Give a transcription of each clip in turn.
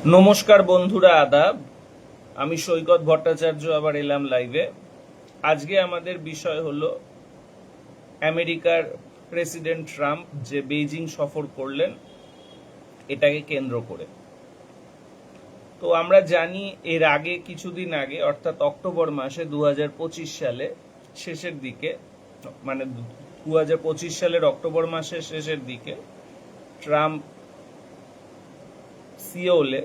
নমস্কার বন্ধুরা, আদাব। আমি সৈকত ভট্টাচার্য আবার এলাম লাইভে। আজকে আমাদের বিষয় হলো আমেরিকার প্রেসিডেন্ট ট্রাম্প যে বেইজিং সফর করলেন, এটাকে কেন্দ্র করে। তো আমরা জানি এর আগে কিছুদিন আগে অর্থাৎ অক্টোবর মাসে 2025 সালে শেষের দিকে, মানে 2025 সালের অক্টোবর মাসের শেষের দিকে ট্রাম্প সিওলে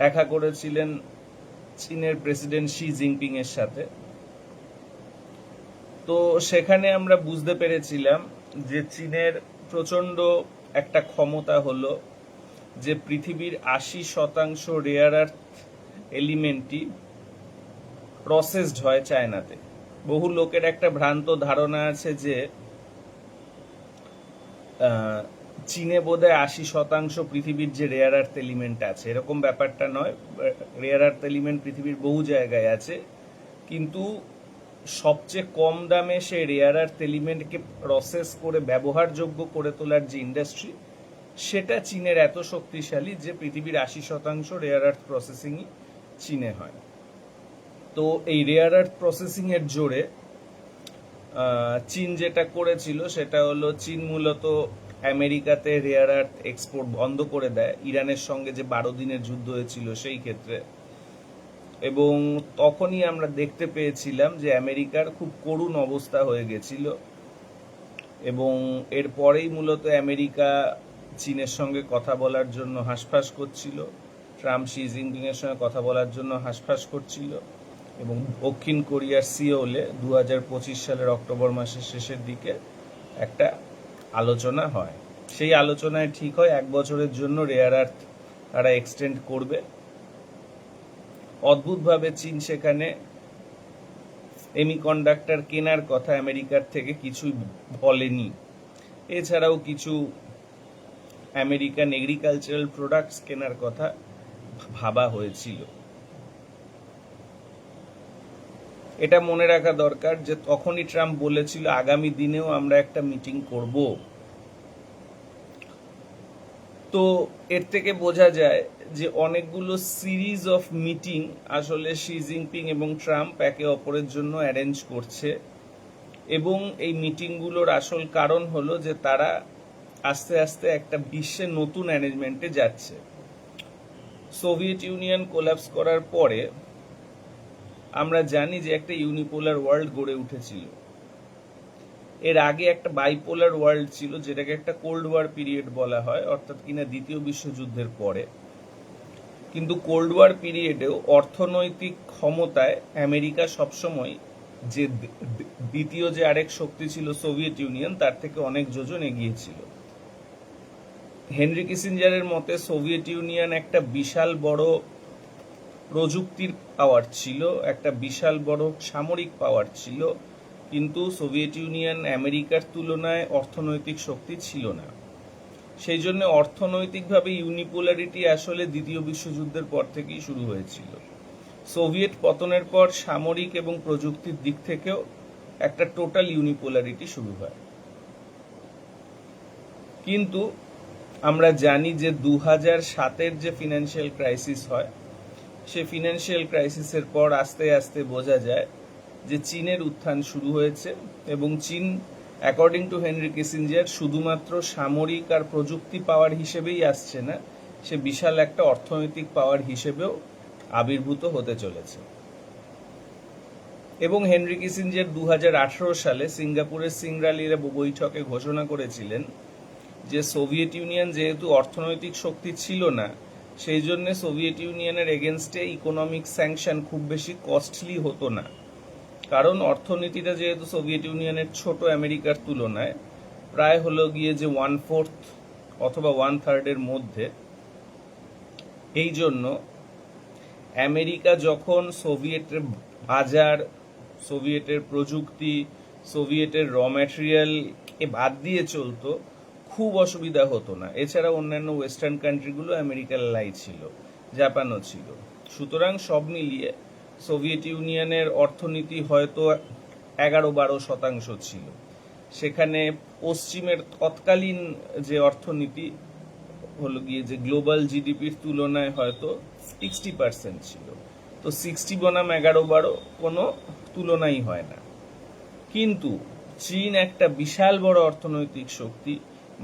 দেখা করেছিলেন চীনের প্রেসিডেন্ট শি জিনপিং এর সাথে। তো সেখানে আমরা বুঝতে পেরেছিলাম যে চীনের প্রচন্ড একটা ক্ষমতা হলো যে পৃথিবীর 80% রেয়ার আর্থ এলিমেন্টই প্রসেসড হয় চায়নাতে। বহু লোকের একটা ভ্রান্ত ধারণা আছে যে চীনে বোধহয় 80% পৃথিবীর যে রেয়ার আর্থ এলিমেন্ট আছে, এরকম ব্যাপারটা নয়। রেয়ার আর্থ এলিমেন্ট পৃথিবীর বহু জায়গায় আছে, কিন্তু সবচেয়ে কম দামে সেই রেয়ার আর্থ এলিমেন্টকে প্রসেস করে ব্যবহারযোগ্য করে তোলার যে ইন্ডাস্ট্রি, সেটা চীনের এত শক্তিশালী যে পৃথিবীর 80% রেয়ার আর্থ প্রসেসিংই চীনে হয়। তো এই রেয়ার আর্থ প্রসেসিং এর জোরে চীন যেটা করেছিল সেটা হলো চীন মূলত আমেরিকাতে রেয়ার আর্থ এক্সপোর্ট বন্ধ করে দেয় ইরানের সঙ্গে যে 12 দিনের যুদ্ধ হয়েছিল সেই ক্ষেত্রে। এবং তখনই আমরা দেখতে পেয়েছিলাম যে আমেরিকার খুব করুণ অবস্থা হয়ে গেছিল, এবং এরপরেই মূলত আমেরিকা চীনের সঙ্গে কথা বলার জন্য হাঁসফাঁস করছিল, ট্রাম্প শি জিনপিং এর সঙ্গে কথা বলার জন্য হাঁসফাঁস করছিল। এবং দক্ষিণ কোরিয়ার সিওলে 2025 সালের অক্টোবর মাসের শেষের দিকে একটা আলোচনা হয়। সেই আলোচনায় ঠিক হয় 1 বছরের জন্য রেয়ার আর্থ তারা এক্সটেন্ড করবে। অদ্ভুতভাবে চীন সেখানে সেমিকন্ডাক্টর কেনার কথা আমেরিকার থেকে কিছুই বলেনি। এছাড়াও কিছু আমেরিকান এগ্রিকালচারাল প্রোডাক্টস কেনার কথা ভাবা হয়েছিল। এটা মনে রাখা দরকার যে তখনই ট্রাম্প বলেছিল আগামী দিনেও আমরা একটা মিটিং করব। তো এর থেকে বোঝা যায় যে অনেকগুলো সিরিজ অফ মিটিং আসলে শি জিনপিং এবং ট্রাম্প একে অপরের জন্য অ্যারেঞ্জ করছে। এবং এই মিটিংগুলোর আসল কারণ হলো যে তারা আস্তে আস্তে একটা বিশ্বের নতুন অ্যারেঞ্জমেন্টে যাচ্ছে। সোভিয়েত ইউনিয়ন কোল্যাপস করার পরে আমরা জানি যে একটা ইউনিপোলার ওয়ার্ল্ড গড়ে উঠেছিল। এর আগে একটা বাইপোলার ওয়ার্ল্ড ছিল, যেটাকে একটা কোল্ড ওয়ার পিরিয়ড বলা হয়, অর্থাৎ কিনা দ্বিতীয় বিশ্বযুদ্ধের পরে। কিন্তু কোল্ড ওয়ার পিরিয়ডেও অর্থনৈতিক ক্ষমতায় আমেরিকা সবসময় যে দ্বিতীয় যে আরেক শক্তি ছিল সোভিয়েত ইউনিয়ন, তার থেকে অনেক যোজন এগিয়ে ছিল। হেনরি কিসিঞ্জারের মতে সোভিয়েত ইউনিয়ন একটা বিশাল বড় প্রযুক্তির পাওয়ার ছিল, একটা বিশাল বড় সামরিক পাওয়ার ছিল, কিন্তু সোভিয়েত ইউনিয়ন আমেরিকার তুলনায় অর্থনৈতিক শক্তি ছিল না। সেই জন্য অর্থনৈতিকভাবে ইউনিপোলারিটি আসলে দ্বিতীয় বিশ্বযুদ্ধের পর থেকেই শুরু হয়েছিল। সোভিয়েত পতনের পর সামরিক এবং প্রযুক্তির দিক থেকেও একটা টোটাল ইউনিপোলারিটি শুরু হয়। কিন্তু আমরা জানি যে 2007-এর যে ফিনান্সিয়াল ক্রাইসিস হয়, সে ফিনান্সিয়াল ক্রাইসিসের পর আস্তে আস্তে বোঝা যায় যে চীনের উত্থান শুরু হয়েছে। এবং চীন অ্যাকর্ডিং টু হেনরি কিসিঞ্জার শুধুমাত্র সামরিক আর প্রযুক্তি পাওয়ার হিসেবেই আসছে না, সে বিশাল একটা অর্থনৈতিক পাওয়ার হিসেবেও আবির্ভূত হতে চলেছে। এবং হেনরি কিসিঞ্জার 2018 সালে সিঙ্গাপুরের সিংরালির বৈঠকে ঘোষণা করেছিলেন যে সোভিয়েত ইউনিয়ন যেহেতু অর্থনৈতিক শক্তি ছিল না, সেই জন্য সোভিয়েত ইউনিয়নের এগেনস্টে ইকোনমিক স্যাংশন খুব বেশি কস্টলি হতো না, কারণ অর্থনীতিটা যেহেতু সোভিয়েত ইউনিয়নের ছোট আমেরিকার তুলনায় প্রায় হলো গিয়ে যে 1/4 অথবা 1/3 মধ্যে। এই জন্য আমেরিকা যখন সোভিয়েটের বাজার, সোভিয়েটের প্রযুক্তি, সোভিয়েটের র ম্যাটেরিয়ালকে বাদ দিয়ে চলতো, খুব অসুবিধা হতো না। এছাড়া অন্যান্য ওয়েস্টার্ন কান্ট্রিগুলো আমেরিকার লাই ছিল, জাপানও ছিল। সুতরাং সব মিলিয়ে সোভিয়েত ইউনিয়নের অর্থনীতি হয়তো 11-12% ছিল। সেখানে পশ্চিমের তৎকালীন যে অর্থনীতি হলো গিয়ে যে গ্লোবাল জিডিপির তুলনায় হয়তো 60% ছিল। তো 60 বনাম 11-12 কোনো তুলনাই হয় না। কিন্তু চীন একটা বিশাল বড় অর্থনৈতিক শক্তি।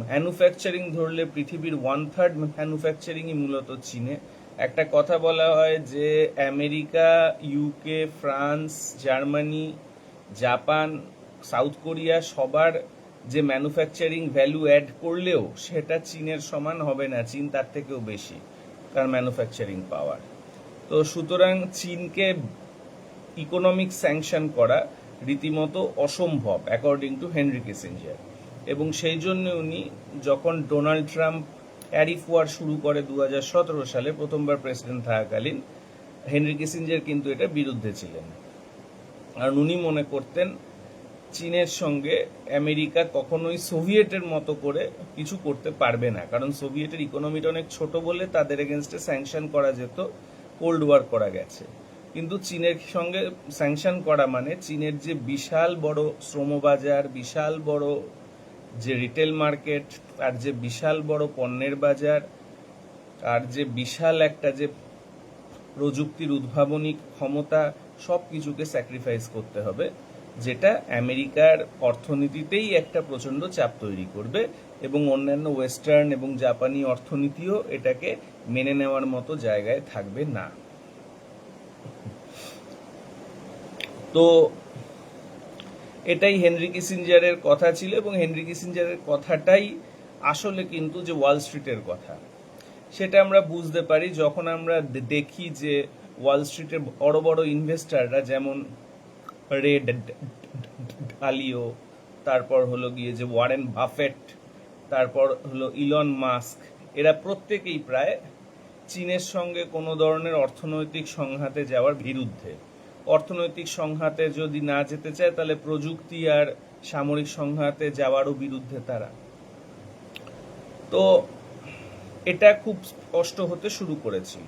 ম্যানুফ্যাকচারিং ধরলে পৃথিবীর 1/3 ম্যানুফ্যাকচারিংই মূলত চীনে। একটা কথা বলা হয় যে America, UK, France, Germany, Japan, south Korea সবার যে ম্যানুফ্যাকচারিং ভ্যালু অ্যাড করলেও সেটা চীনের সমান হবে না, চীন তার থেকেও বেশি তার ম্যানুফ্যাকচারিং পাওয়ার। তো সুতরাং চীনকে ইকোনমিক স্যাংশন করা রীতিমতো অসম্ভব অ্যাকর্ডিং টু হেনরি কিসিঞ্জার। এবং সেই জন্য উনি যখন ডোনাল্ড ট্রাম্প ট্যারিফ ওয়ার শুরু করে 2017 সালে প্রথমবার প্রেসিডেন্ট থাকাকালীন, হেনরি কিসিঞ্জার কিন্তু এটা বিরুদ্ধে ছিলেন। আর উনি মনে করতেন চীনের সঙ্গে আমেরিকা কখনোই সোভিয়েটের মতো করে কিছু করতে পারবে না, কারণ সোভিয়েটের ইকোনমিটা অনেক ছোট বলে তাদের এগেনস্টে স্যাংশন করা যেত, কোল্ড ওয়ার করা গেছে। কিন্তু চীনের সঙ্গে স্যাংশন করা মানে চীনের যে বিশাল বড় শ্রমবাজার, বিশাল বড় যে রিটেল মার্কেট, আর যে বিশাল বড় পণ্যের বাজার, আর যে বিশাল একটা যে প্রযুক্তির উদ্ভাবনী ক্ষমতা, সব কিছুকে স্যাক্রিফাইস করতে হবে, যেটা আমেরিকার অর্থনীতিতেই একটা প্রচণ্ড চাপ তৈরি করবে এবং অন্যান্য ওয়েস্টার্ন এবং জাপানি অর্থনীতিও এটাকে মেনে নেওয়ার মতো জায়গায় থাকবে না। তো এটাই হেনরি কিসিঞ্জারের কথা ছিল এবং হেনরি কিসিঞ্জারের কথাটাই আসলে কিন্তু যে ওয়াল স্ট্রিটের কথা, সেটা আমরা বুঝতে পারি যখন আমরা দেখি যে ওয়াল স্ট্রিটের বড় বড় ইনভেস্টাররা যেমন রে ডালিও, তারপর হলো গিয়ে যে ওয়ারেন বাফেট, তারপর হলো ইলন মাস্ক, এরা প্রত্যেকেই প্রায় চীনের সঙ্গে কোনো ধরনের অর্থনৈতিক সংঘাতে যাওয়ার বিরুদ্ধে। অর্থনৈতিক সংঘাতে যদি না যেতে চায় তাহলে প্রযুক্তি আর সামরিক সংঘাতে যাওয়ারও বিরুদ্ধে তারা। তো এটা খুব স্পষ্ট হতে শুরু করেছিল।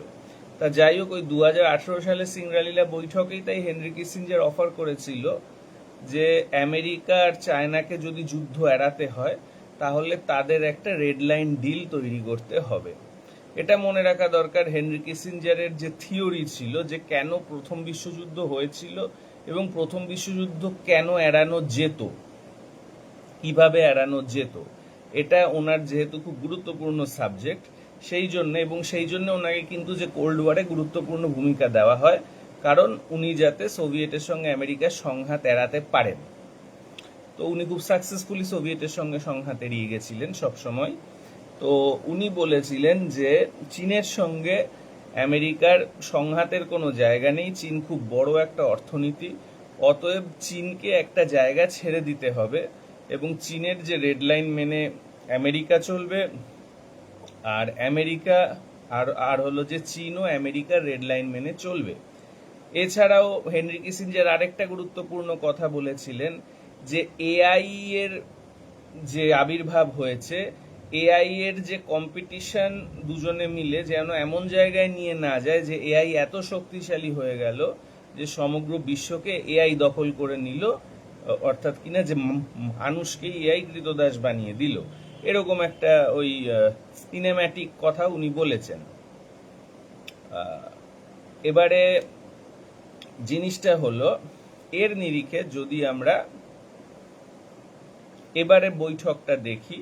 তা যাই হোক, ওই 2018 সালে সিংরালীলা বৈঠকেই তাই হেনরি কিসিঞ্জার অফার করেছিল যে আমেরিকা আর চায়নাকে যদি যুদ্ধ এড়াতে হয় তাহলে তাদের একটা রেড লাইন ডিল তৈরি করতে হবে। এটা মনে রাখা দরকার, হেনরি কিসিঞ্জারের যে থিওরি ছিল যে কেন প্রথম বিশ্বযুদ্ধ হয়েছিল এবং প্রথম বিশ্বযুদ্ধ কেন এড়ানো যেত, কিভাবে এড়ানো যেত, এটা ওনার যেহেতু খুব গুরুত্বপূর্ণ সাবজেক্ট, সেই জন্য ওনাকে কিন্তু যে কোল্ড ওয়ারে গুরুত্বপূর্ণ ভূমিকা দেওয়া হয়, কারণ উনি যাতে সোভিয়েটের সঙ্গে আমেরিকার সংঘাত এড়াতে পারেন। তো উনি খুব সাকসেসফুলি সোভিয়েটের সঙ্গে সংঘাত এড়িয়ে গেছিলেন সবসময়। তো উনি বলেছিলেন যে চীনের সঙ্গে আমেরিকার সংঘাতের কোনো জায়গা নেই, চীন খুব বড় একটা অর্থনীতি, অতএব চীনকে একটা জায়গা ছেড়ে দিতে হবে এবং চীনের যে রেড লাইন মেনে আমেরিকা চলবে, আর আমেরিকা আর হলো যে চীনও আমেরিকার রেড লাইন মেনে চলবে। এছাড়াও হেনরি কিসিঞ্জার আরেকটা গুরুত্বপূর্ণ কথা বলেছিলেন যে এআই এর যে আবির্ভাব হয়েছে, এআই এর যে কম্পিটিশন দুজনে মিলে যেন এমন জায়গায় নিয়ে না যায় যে এআই এত শক্তিশালী হয়ে গেল যে সমগ্র বিশ্বকে এআই দখল করে নিল, অর্থাৎ কিনা যে মানুষকে এআই কৃতদাস বানিয়ে দিল, এরকম একটা ওই সিনেম্যাটিক কথা উনি বলেছেন। এবারে জিনিসটা হলো, এর নিরিখে যদি আমরা এবারে বৈঠকটা দেখি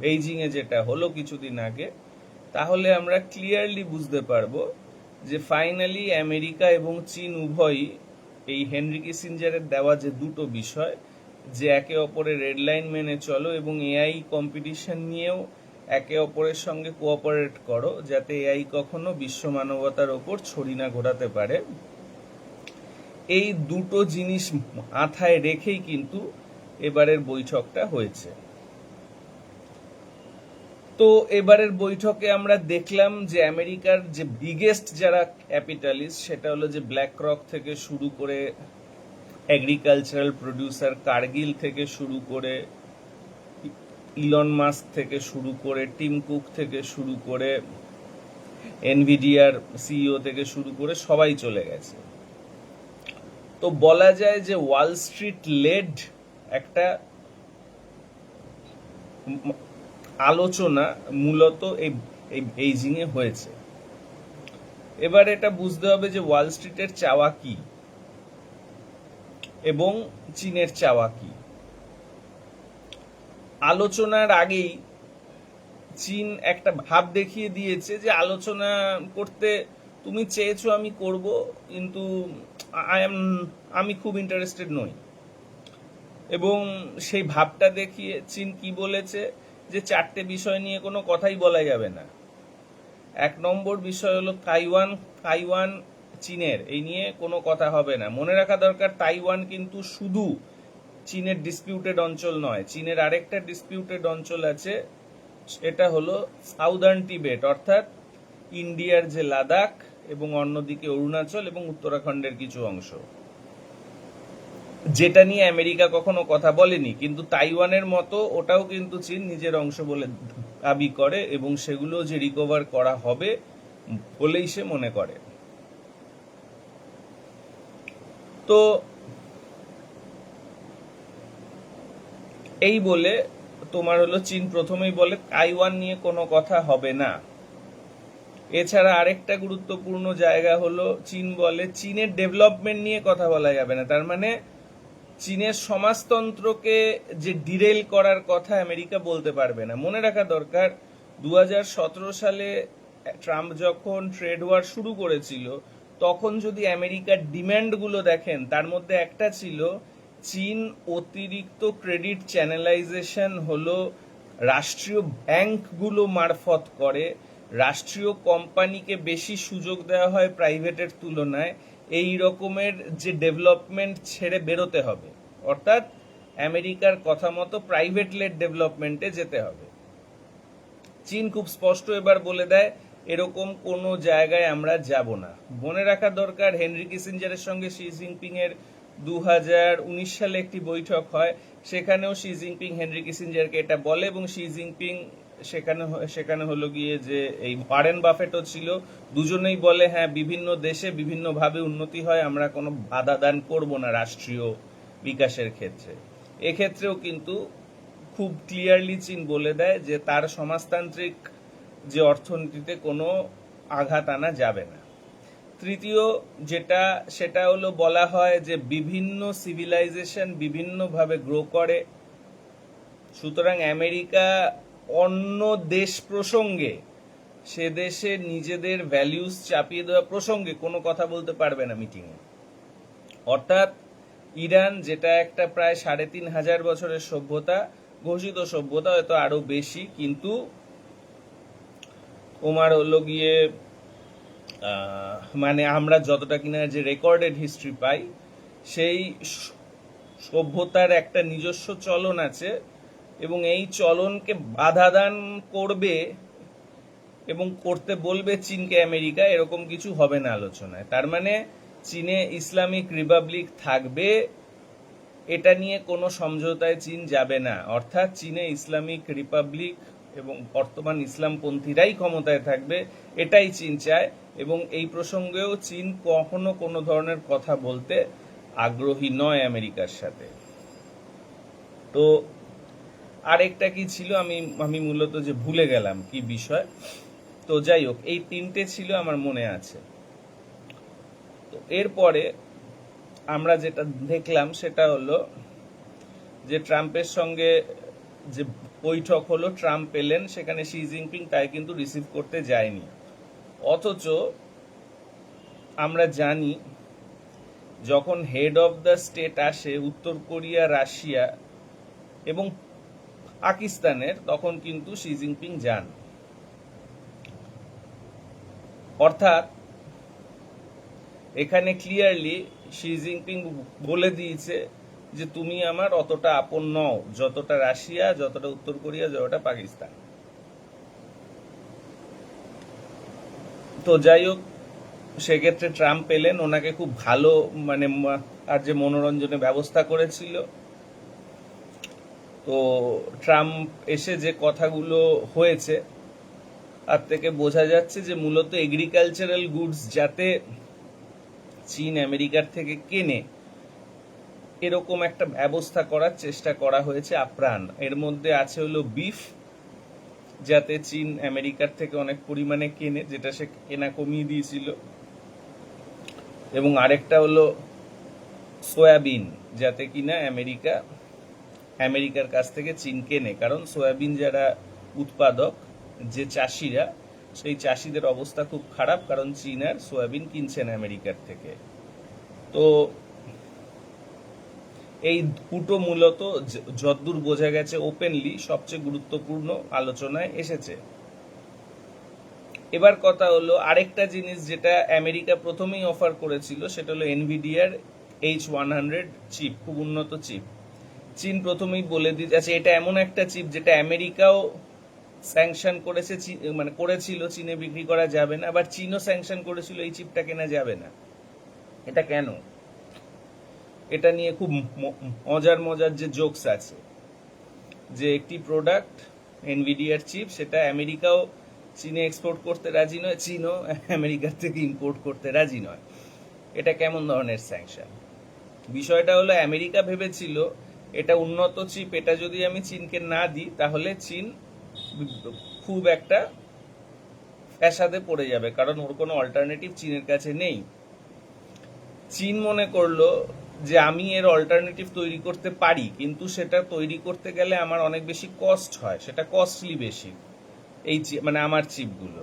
বেইজিং এ যেটা হলো কিছুদিন আগে, তাহলে আমরা ক্লিয়ারলি বুঝতে পারবো যে ফাইনালি আমেরিকা এবং চীন উভয়ই এই হেনরি কিসিঞ্জারের দেওয়া যে দুটো বিষয়, যে একে অপরের রেড লাইন মেনে চলো এবং এআই কম্পিটিশন নিয়েও একে অপরের সঙ্গে কোঅপারেট করো যাতে এআই কখনো বিশ্ব মানবতার ওপর ছড়ি না ঘোরাতে পারে, এই দুটো জিনিস মাথায় রেখেই কিন্তু এবারের বৈঠকটা হয়েছে। তো এবারের বৈঠকে আমরা দেখলাম যে আমেরিকার যে বিগেস্ট যারা ক্যাপিটালিস্ট, সেটা হলো যে ব্ল্যাক রক থেকে শুরু করে এগ্রিকালচারাল প্রডিউসার কার্গিল থেকে শুরু করে ইলন মাস্ক থেকে শুরু করে টিম কুক থেকে শুরু করে এনভিডিয়ার সিইও থেকে শুরু করে সবাই চলে গেছে। তো বলা যায় যে ওয়াল স্ট্রিট লেড একটা আলোচনা মূলত এই বেইজিংয়ে হয়েছে। এবার এটা বুঝতে হবে যে ওয়াল স্ট্রিটের চাওয়া কি এবং চীনের চাওয়া কি। আলোচনার আগেই চীন একটা ভাব দেখিয়ে দিয়েছে যে আলোচনা করতে তুমি চেয়েছো, আমি করব, কিন্তু আমি খুব ইন্টারেস্টেড নই। এবং সেই ভাবটা দেখিয়ে চীন কি বলেছে যে 4টে বিষয় নিয়ে কোনো কথাই বলা যাবে না। 1 নম্বর বিষয় হলো তাইওয়ান চীনের, এই নিয়ে কোনো কথা হবে না। মনে রাখা দরকার তাইওয়ান কিন্তু শুধু চীনের ডিসপিউটেড অঞ্চল নয়, চীনের আরেকটা ডিসপিউটেড অঞ্চল আছে, এটা হলো সাউদার্ন টিবেট, অর্থাৎ ইন্ডিয়ার যে লাদাখ এবং অন্যদিকে অরুণাচল এবং উত্তরাখণ্ডের কিছু অংশ, যেটা নিয়ে আমেরিকা কখনো কথা বলেনি, কিন্তু তাইওয়ানের মতো ওটাও কিন্তু চীন নিজের অংশ বলে দাবি করে এবং সেগুলো যে রিকভার করা হবে বলেই সে মনে করে। তো এই বলে তোমার হলো চীন প্রথমেই বলে তাইওয়ান নিয়ে কোনো কথা হবে না। এছাড়া আরেকটা গুরুত্বপূর্ণ জায়গা হলো চীন বলে চীনের ডেভেলপমেন্ট নিয়ে কথা বলা যাবে না। তার মানে চীনের সমাজতন্ত্রকে যে ডিরেল করার কথা আমেরিকা বলতে পারবে না। মনে রাখা দরকার 2017 সালে ট্রাম্প যখন ট্রেড ওয়ার শুরু করেছিল, তখন যদি আমেরিকার ডিম্যান্ডগুলো দেখেন, তার মধ্যে একটা ছিল চীন অতিরিক্ত ক্রেডিট চ্যানেলাইজেশন হলো রাষ্ট্রীয় ব্যাংকগুলো মারফত করে, রাষ্ট্রীয় কোম্পানিকে বেশি সুযোগ দেওয়া হয় প্রাইভেটের তুলনায়, এই রকমের যে ডেভেলপমেন্ট ছেড়ে বেরোতে হবে, অর্থাৎ আমেরিকার কথা মতো প্রাইভেট লেড ডেভেলপমেন্টে যেতে হবে। চীন খুব স্পষ্ট এবার বলে দেয় এরকম কোনো জায়গায় আমরা যাব না। মনে রাখা দরকার হেনরি কিসিঞ্জারের সঙ্গে শি জিনপিং এর 2019 সালে একটি বৈঠক হয়, সেখানেও শি জিনপিং হেনরি কিসিঞ্জারকে এটা বলে এবং শি জিনপিং সেখানে হলো গিয়ে যে এই ওয়ারেন বাফেটও ছিল, দুজনেই বলে হ্যাঁ বিভিন্ন দেশে বিভিন্নভাবে উন্নতি হয়, আমরা কোনো বাধা দান করব না রাষ্ট্রীয় বিকাশের ক্ষেত্রে। এক্ষেত্রেও কিন্তু খুব ক্লিয়ারলি চীন বলে দেয় যে তার সমাজতান্ত্রিক যে অর্থনীতিতে কোনো আঘাত আনা যাবে না। তৃতীয় যেটা, সেটা হলো বলা হয় যে বিভিন্ন সিভিলাইজেশন বিভিন্নভাবে গ্রো করে, সুতরাং আমেরিকা অন্য দেশ প্রসঙ্গে, সে দেশে নিজেদের ভ্যালিউস চাপিয়ে দেওয়া প্রসঙ্গে কোনো কথা বলতে পারবে না মিটিংয়ে। অর্থাৎ ইরান, যেটা একটা প্রায় 3500 বছরের সভ্যতা, ঘোষিত সভ্যতা, হয়তো আরো বেশি, কিন্তু তোমার হলো গিয়ে মানে আমরা যতটা কিনা যে রেকর্ডেড হিস্ট্রি পাই, সেই সভ্যতার একটা নিজস্ব চলন আছে এবং এই চলনকে বাধা দান করবে এবং করতে বলবে চীনকে আমেরিকা, এরকম কিছু হবে না আলোচনায়। তার মানে চীনে ইসলামিক রিপাবলিক থাকবে, এটা নিয়ে কোনো সমঝোতায় চীন যাবে না। অর্থাৎ চীনে ইসলামিক রিপাবলিক এবং বর্তমান ইসলামপন্থীরাই ক্ষমতায় থাকবে, এটাই চীন চায় এবং এই প্রসঙ্গেও চীন কখনো কোনো ধরনের কথা বলতে আগ্রহী নয় আমেরিকার সাথে। তো আরেকটা কি ছিল, আমি মূলত যে ভুলে গেলাম কি বিষয়। তো যাই হোক, এই 3টে ছিল আমার মনে আছে। তো এরপরে আমরা যেটা দেখলাম সেটা হলো যে ট্রাম্পের সঙ্গে যে বৈঠক হলো, ট্রাম্প এলেন, সেখানে শি জিনপিং তাই কিন্তু রিসিভ করতে যায়নি। অথচ আমরা জানি যখন হেড অফ দ্য স্টেট আসে উত্তর কোরিয়া, রাশিয়া এবং পাকিস্তানের, তখন কিন্তু শি জিনপিং যান। অর্থাৎ এখানে ক্লিয়ারলি শি জিনপিং বলে দিয়েছে যে তুমি আমার অতটা আপন নও যতটা রাশিয়া, যতটা উত্তর কোরিয়া, যতটা পাকিস্তান। তো যাই হোক, সেক্ষেত্রে ট্রাম্প এলেন, ওনাকে খুব ভালো মানে আর যে মনোরঞ্জনের ব্যবস্থা করেছিল। তো ট্রাম্প এসে যে কথাগুলো হয়েছে তার থেকে বোঝা যাচ্ছে যে মূলত এগ্রিকালচারাল গুডস যাতে চীন আমেরিকার থেকে কেনে, এরকম একটা ব্যবস্থা করার চেষ্টা করা হয়েছে আপ্রাণ। এর মধ্যে আছে হলো বিফ যাতে চীন আমেরিকার থেকে অনেক পরিমাণে কেনে, যেটা সে কেনা কমিয়ে দিয়েছিল। এবং আরেকটা হলো সয়াবিন, যাতে কিনা আমেরিকার কাছ থেকে চীন কেনে, কারণ সয়াবিন যারা উৎপাদক, যে চাষিরা, সেই চাষিদের অবস্থা খুব খারাপ, কারণ চীন আর সয়াবিন কিনছে না আমেরিকার থেকে। তো এই দুটো মূলত যদ্দূর বোঝা গেছে ওপেনলি সবচেয়ে গুরুত্বপূর্ণ আলোচনায় এসেছে। এবার কথা হলো আরেকটা জিনিস যেটা আমেরিকা প্রথমেই অফার করেছিল, সেটা হলো এনভিডিয়ার H100 চিপ, খুব উন্নত চিপ। চীন প্রথমেই বলে দিয়েছে, আচ্ছা এটা এমন একটা চিপ যেটা আমেরিকাও স্যাংশন করেছে, মানে করেছিল চীনে বিক্রি করা যাবে না, আবার চীনও স্যাংশন করেছিল এই চিপটা কেনা যাবে না। এটা কেন? এটা নিয়ে খুব মজার যে জোকস আছে, যে একটি প্রোডাক্ট এনভিডিয়ার চিপ, সেটা আমেরিকাও চীনে এক্সপোর্ট করতে রাজি নয়, চীনও আমেরিকার থেকে ইম্পোর্ট করতে রাজি নয়। এটা কেমন ধরনের স্যাংশন? বিষয়টা হলো আমেরিকা ভেবেছিল এটা উন্নত চিপ, এটা যদি আমি চীনকে না দিই তাহলে চীন খুব একটা ফ্যাসাদে পড়ে যাবে, কারণ ওর কোনো অল্টারনেটিভ চীনের কাছে নেই। চীন মনে করলো যে আমি এর অল্টারনেটিভ তৈরি করতে পারি, কিন্তু সেটা তৈরি করতে গেলে আমার অনেক বেশি কস্ট হয়, সেটা কস্টলি বেশি এই মানে আমার চিপগুলো।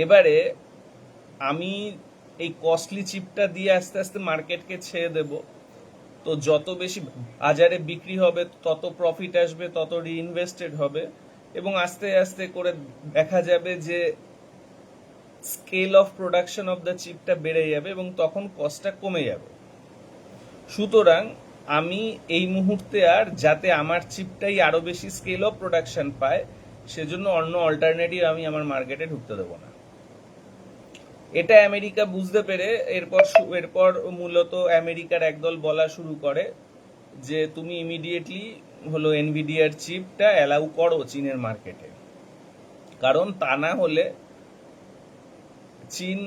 এবারে আমি এই কস্টলি চিপটা দিয়ে আস্তে আস্তে মার্কেটকে ছেড়ে দেব, তো যত বেশি বাজারে বিক্রি হবে তত প্রফিট আসবে, তত রিইনভেস্টেড হবে, এবং আস্তে আস্তে করে দেখা যাবে যে scale of production of the চিপটা বেড়ে যাবে এবং তখন কস্টটা কমে যাবে। সুতরাং আমি এই মুহূর্তে আর যাতে আমার চিপটাই আরো বেশি স্কেল অফ প্রোডাকশন পায়, সেজন্য অন্য অল্টারনেটিভ আমি আমার মার্কেটে ঢুকতে দেবো না। এটা আমেরিকা বুঝতে পেরে এরপর মূলত আমেরিকার একদল বলা শুরু করে যে তুমি ইমিডিয়েটলি হলো এনভিডিয়ার চিপটা অ্যালাউ করো চীনের মার্কেটে, কারণ তা না হলে চীন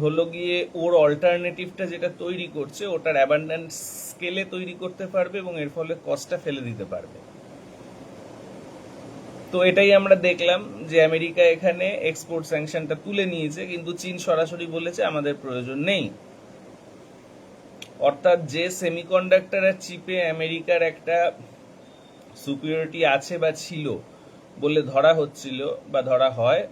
হলো গিয়ে ওর অল্টারনেটিভটা যেটা তৈরি করছে ওটার অ্যাবান্ডেন্ট স্কেলে তৈরি করতে পারবে এবং এর ফলে কস্টটা ফেলে দিতে পারবে। তো এটাই আমরা দেখলাম যে আমেরিকা এখানে এক্সপোর্ট স্যাংশনটা তুলে নিয়েছে, কিন্তু চীন সরাসরি বলেছে আমাদের প্রয়োজন নেই। অর্থাৎ যে সেমিকন্ডাক্টর আর চিপে আমেরিকার একটা সুপিরিয়রিটি আছে বা ছিল বলে ধরা হচ্ছিল বা ধরা হয়,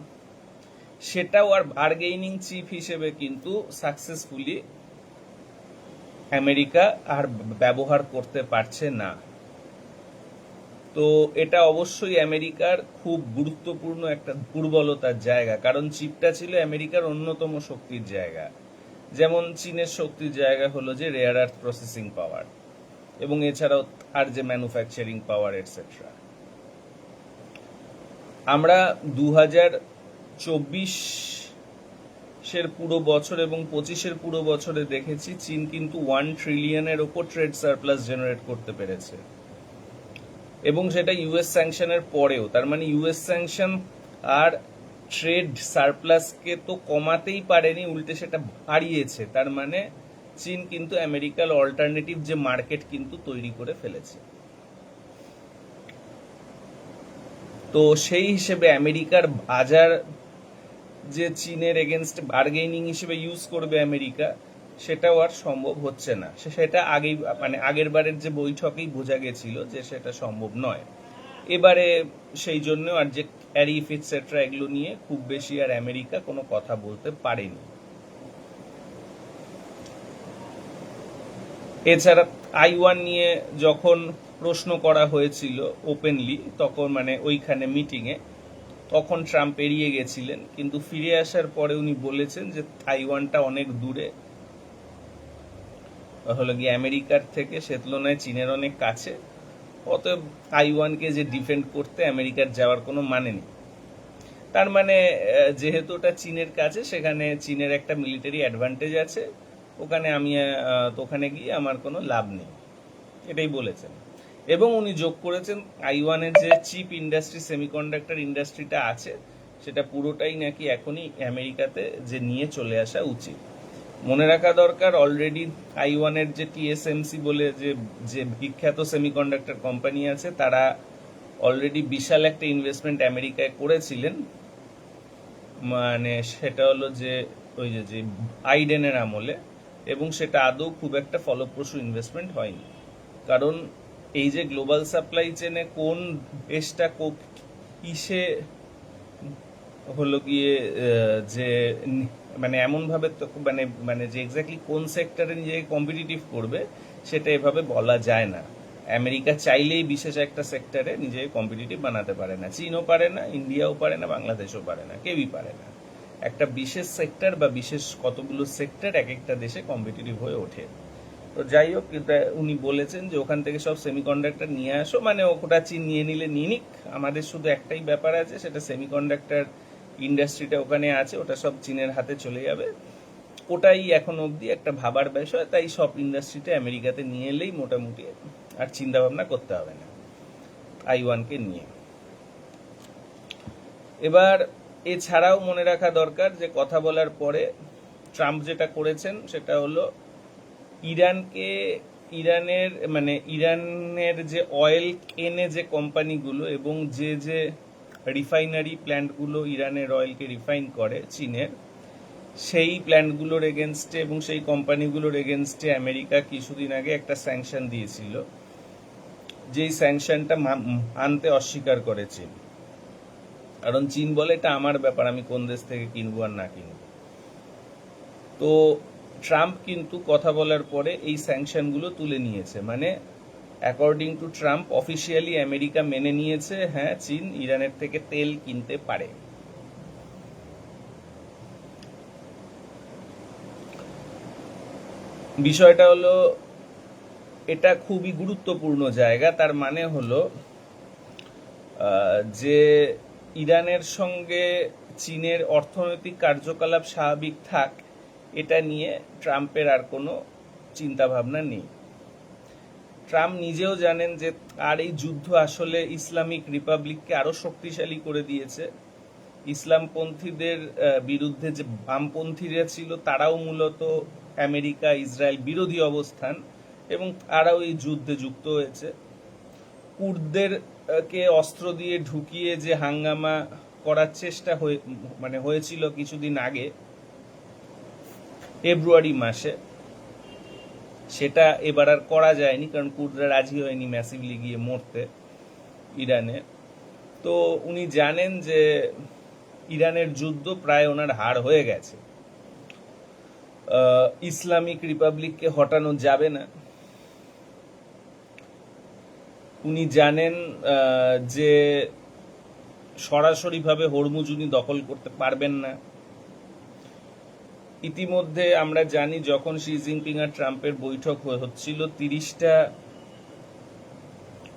সেটাও আর বার্গেইনিং চিপ হিসেবে কিন্তু সাকসেসফুলি আমেরিকা আর ব্যবহার করতে পারছে না। তো এটা অবশ্যই আমেরিকার খুব গুরুত্বপূর্ণ একটা দুর্বলতার জায়গা, কারণ চিপটা ছিল আমেরিকার অন্যতম শক্তির জায়গা। যেমন চীনের শক্তির জায়গা হলো যে রেয়ার আর্থ প্রসেসিং পাওয়ার, এবং এছাড়াও আর যে ম্যানুফ্যাকচারিং পাওয়ার এটসেট্রা। আমরা 2024 পুরো বছর এবং 25 পুরো বছরে দেখেছি চীন কিন্তু 1 ট্রিলিয়নের ওপর ট্রেড সারপ্লাস জেনারেট করতে পেরেছে, এবং সেটা ইউএস স্যাংশনের পরেও। তার মানে ইউএস স্যাংশন আর ট্রেড সারপ্লাসকে তো কমাতেই পারেনি, উল্টে সেটা বাড়িয়েছে। তার মানে চীন কিন্তু আমেরিকার অল্টারনেটিভ যে মার্কেট কিন্তু তৈরি করে ফেলেছে। তো সেই হিসেবে আমেরিকার বাজার যে চীনের এগেনস্ট বার্গেইনিং হিসেবে ইউজ করবে আমেরিকা, সেটাও আর সম্ভব হচ্ছে না। সেটা আগেই মানে আগের বারের যে বৈঠকেই বোঝা গেছিল যে সেটা সম্ভব নয়। এবারে সেই জন্য আর যে ট্যারিফ এটসেট্রা এগুলো নিয়ে খুব বেশি আর আমেরিকা কোনো কথা বলতে পারেনি। এছাড়া তাইওয়ান নিয়ে যখন প্রশ্ন করা হয়েছিল ওপেনলি, তখন মানে ওইখানে মিটিংয়ে, তখন ট্রাম্প এড়িয়ে গেছিলেন, কিন্তু ফিরে আসার পরে উনি বলেছেন যে তাইওয়ানটা অনেক দূরে, হলো গিয়ে আমেরিকার থেকে সে তুলনায় চীনের অনেক কাছে, অতএব তাইওয়ানকে যে ডিফেন্ড করতে আমেরিকার যাওয়ার কোনো মানে নেই। তার মানে যেহেতু ওটা চীনের কাছে, সেখানে চীনের একটা মিলিটারি অ্যাডভান্টেজ আছে, ওখানে গিয়ে আমার কোনো লাভ নেই, এটাই বলেছেন। এবং উনি যোগ করেছেন তাইওয়ানের যে চিপ ইন্ডাস্ট্রি, সেমিকন্ডাক্টর ইন্ডাস্ট্রিটা আছে, সেটা পুরোটাই নাকি এখনই আমেরিকাতে যে নিয়ে চলে আসা উচিত। মনে রাখা দরকার, অলরেডি তাইওয়ানের যে টিএসএমসি বলে যে বিখ্যাত সেমিকন্ডাক্টর কোম্পানি আছে, তারা অলরেডি বিশাল একটা ইনভেস্টমেন্ট আমেরিকায় করেছিলেন, মানে সেটা হলো যে ওই যে বাইডেনের আমলে, এবং সেটা আদৌ খুব একটা ফলপ্রসূ ইনভেস্টমেন্ট হয়নি। কারণ এই যে গ্লোবাল সাপ্লাই চেনে কোন দেশটা কিসে হলো গিয়ে যে মানে এমন ভাবে মানে মানে যে এক্স্যাক্টলি কোন সেক্টরে নিজেকে কম্পিটিটিভ করবে সেটা এভাবে বলা যায় না। আমেরিকা চাইলেই বিশেষ একটা সেক্টরে নিজেকে কম্পিটিটিভ বানাতে পারে না, চীনও পারে না, ইন্ডিয়াও পারে না, বাংলাদেশও পারে না, কেউই পারে না। একটা বিশেষ সেক্টর বা বিশেষ কতগুলো সেক্টর এক একটা দেশে কম্পিটিটিভ হয়ে ওঠে। তো যাই হোক, উনি বলেছেন যে ওখান থেকে সব সেমিকন্ডাক্টর নিয়ে আসো, মানে ওটা চীন নিয়ে নিলে নিয়ে নিক, আমাদের শুধু একটাই ব্যাপার আছে, সেটা সেমিকন্ডাক্টর ইন্ডাস্ট্রিটা ওখানে আছে, ওটা সব চীনের হাতে চলে যাবে। ওটাই এখন অবধি একটা ভাবার বিষয়, তাই সব ইন্ডাস্ট্রিটা আমেরিকাতে নিয়ে এলেই মোটামুটি আর চিন্তা ভাবনা করতে হবে না আইওয়ানকে নিয়ে। এবার এছাড়াও মনে রাখা দরকার যে কথা বলার পরে ট্রাম্প যেটা করেছেন সেটা হলো ইরানের যে অয়েল কেনে যে কোম্পানিগুলো এবং যে রিফাইনারি প্ল্যান্টগুলো ইরানের অয়েলকে রিফাইন করে চীনের, সেই প্ল্যান্টগুলোর এগেনস্টে এবং সেই কোম্পানিগুলোর এগেনস্টে আমেরিকা কিছুদিন আগে একটা স্যাংশন দিয়েছিল, যেই স্যাংশনটা মানতে অস্বীকার করে চীন। কারণ চীন বলে এটা আমার ব্যাপার, আমি কোন দেশ থেকে কিনবো আর না কিনবো। তো ট্রাম্প কিন্তু কথা বলার পরে এই স্যাংশনগুলো তুলে নিয়েছে, মানে according to Trump officially America মেনে নিয়েছে হ্যাঁ চীন ইরানের থেকে তেল কিনতে পারে। বিষয়টা হলো এটা খুবই গুরুত্বপূর্ণ জায়গা। তার মানে হলো যে ইরানের সঙ্গে চীনের অর্থনৈতিক কার্যকলাপ স্বাভাবিক থাক, এটা নিয়ে ট্রাম্পের আর কোনো চিন্তা ভাবনা নেই। ট্রাম্প নিজেও জানেন যে আর এই যুদ্ধ আসলে ইসলামিক রিপাবলিককে আরো শক্তিশালী করে দিয়েছে। ইসলামপন্থীদের বিরুদ্ধে যে বামপন্থীরা ছিল তারাও মূলত আমেরিকা ইসরায়েল বিরোধী অবস্থান, এবং তারাও এই যুদ্ধে যুক্ত হয়েছে। কুর্দদেরকে অস্ত্র দিয়ে ঢুকিয়ে যে হাঙ্গামা করার চেষ্টা হয়েছিল কিছুদিন আগে ফেব্রুয়ারি মাসে, সেটা এবার আর করা যায়নি, কারণ কুর্দরা রাজি হয়নি ম্যাসিভলি গিয়ে মরতে ইরানে। তো উনি জানেন যে ইরানের যুদ্ধ প্রায় ওনার হার হয়ে গেছে, ইসলামিক রিপাবলিককে হটানো যাবে না। উনি জানেন যে সরাসরিভাবে হরমুজ উনি দখল করতে পারবেন না। ইতিমধ্যে আমরা জানি যখন শি জিনপিং আর ট্রাম্পের বৈঠক হচ্ছিল, 30টা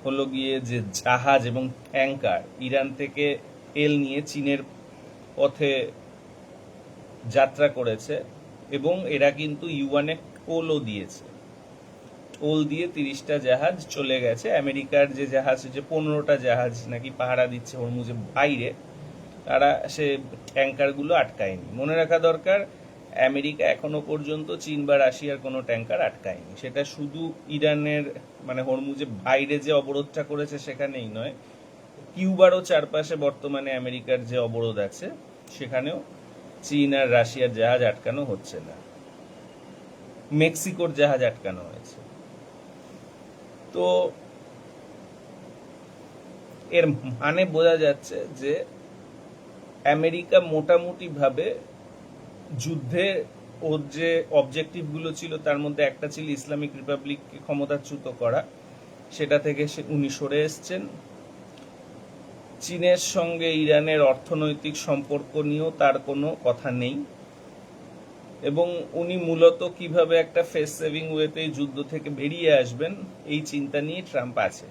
হলো গিয়ে যে জাহাজ এবং ট্যাঙ্কার ইরান থেকে তেল নিয়ে চীনের পথে যাত্রা করেছে, এবং এরা কিন্তু ইউয়ানে টোলও দিয়েছে। টোল দিয়ে 30টা জাহাজ চলে গেছে। আমেরিকার যে জাহাজ, যে 15টা জাহাজ নাকি পাহারা দিচ্ছে হরমুজের বাইরে, তারা সে ট্যাঙ্কারগুলো আটকায়নি। মনে রাখা দরকার আমেরিকা এখনো পর্যন্ত চীন বা রাশিয়ার কোনো ট্যাঙ্কার আটকায়নি। সেটা শুধু ইরানের মানে হরমুজের বাইরে যে অবরোধটা করেছে সেখানেই নয়, কিউবারও চারপাশে বর্তমানে আমেরিকার যে অবরোধ আছে সেখানেও চীন আর রাশিয়ার জাহাজ আটকানো হচ্ছে না, মেক্সিকোর জাহাজ আটকানো হয়েছে। তো এর মানে বোঝা যাচ্ছে যে আমেরিকা মোটামুটি ভাবে যুদ্ধে ওর যে অবজেক্টিভগুলো ছিল তার মধ্যে একটা ছিল ইসলামিক রিপাবলিককে ক্ষমতাচ্যুত করা, সেটা থেকে উনি সরে এসছেন। চীনের সঙ্গে ইরানের অর্থনৈতিক সম্পর্ক নিয়েও তার কোনো কথা নেই, এবং উনি মূলত কিভাবে একটা ফেস সেভিং ওয়েতে যুদ্ধ থেকে বেরিয়ে আসবেন এই চিন্তা নিয়ে ট্রাম্প আছে।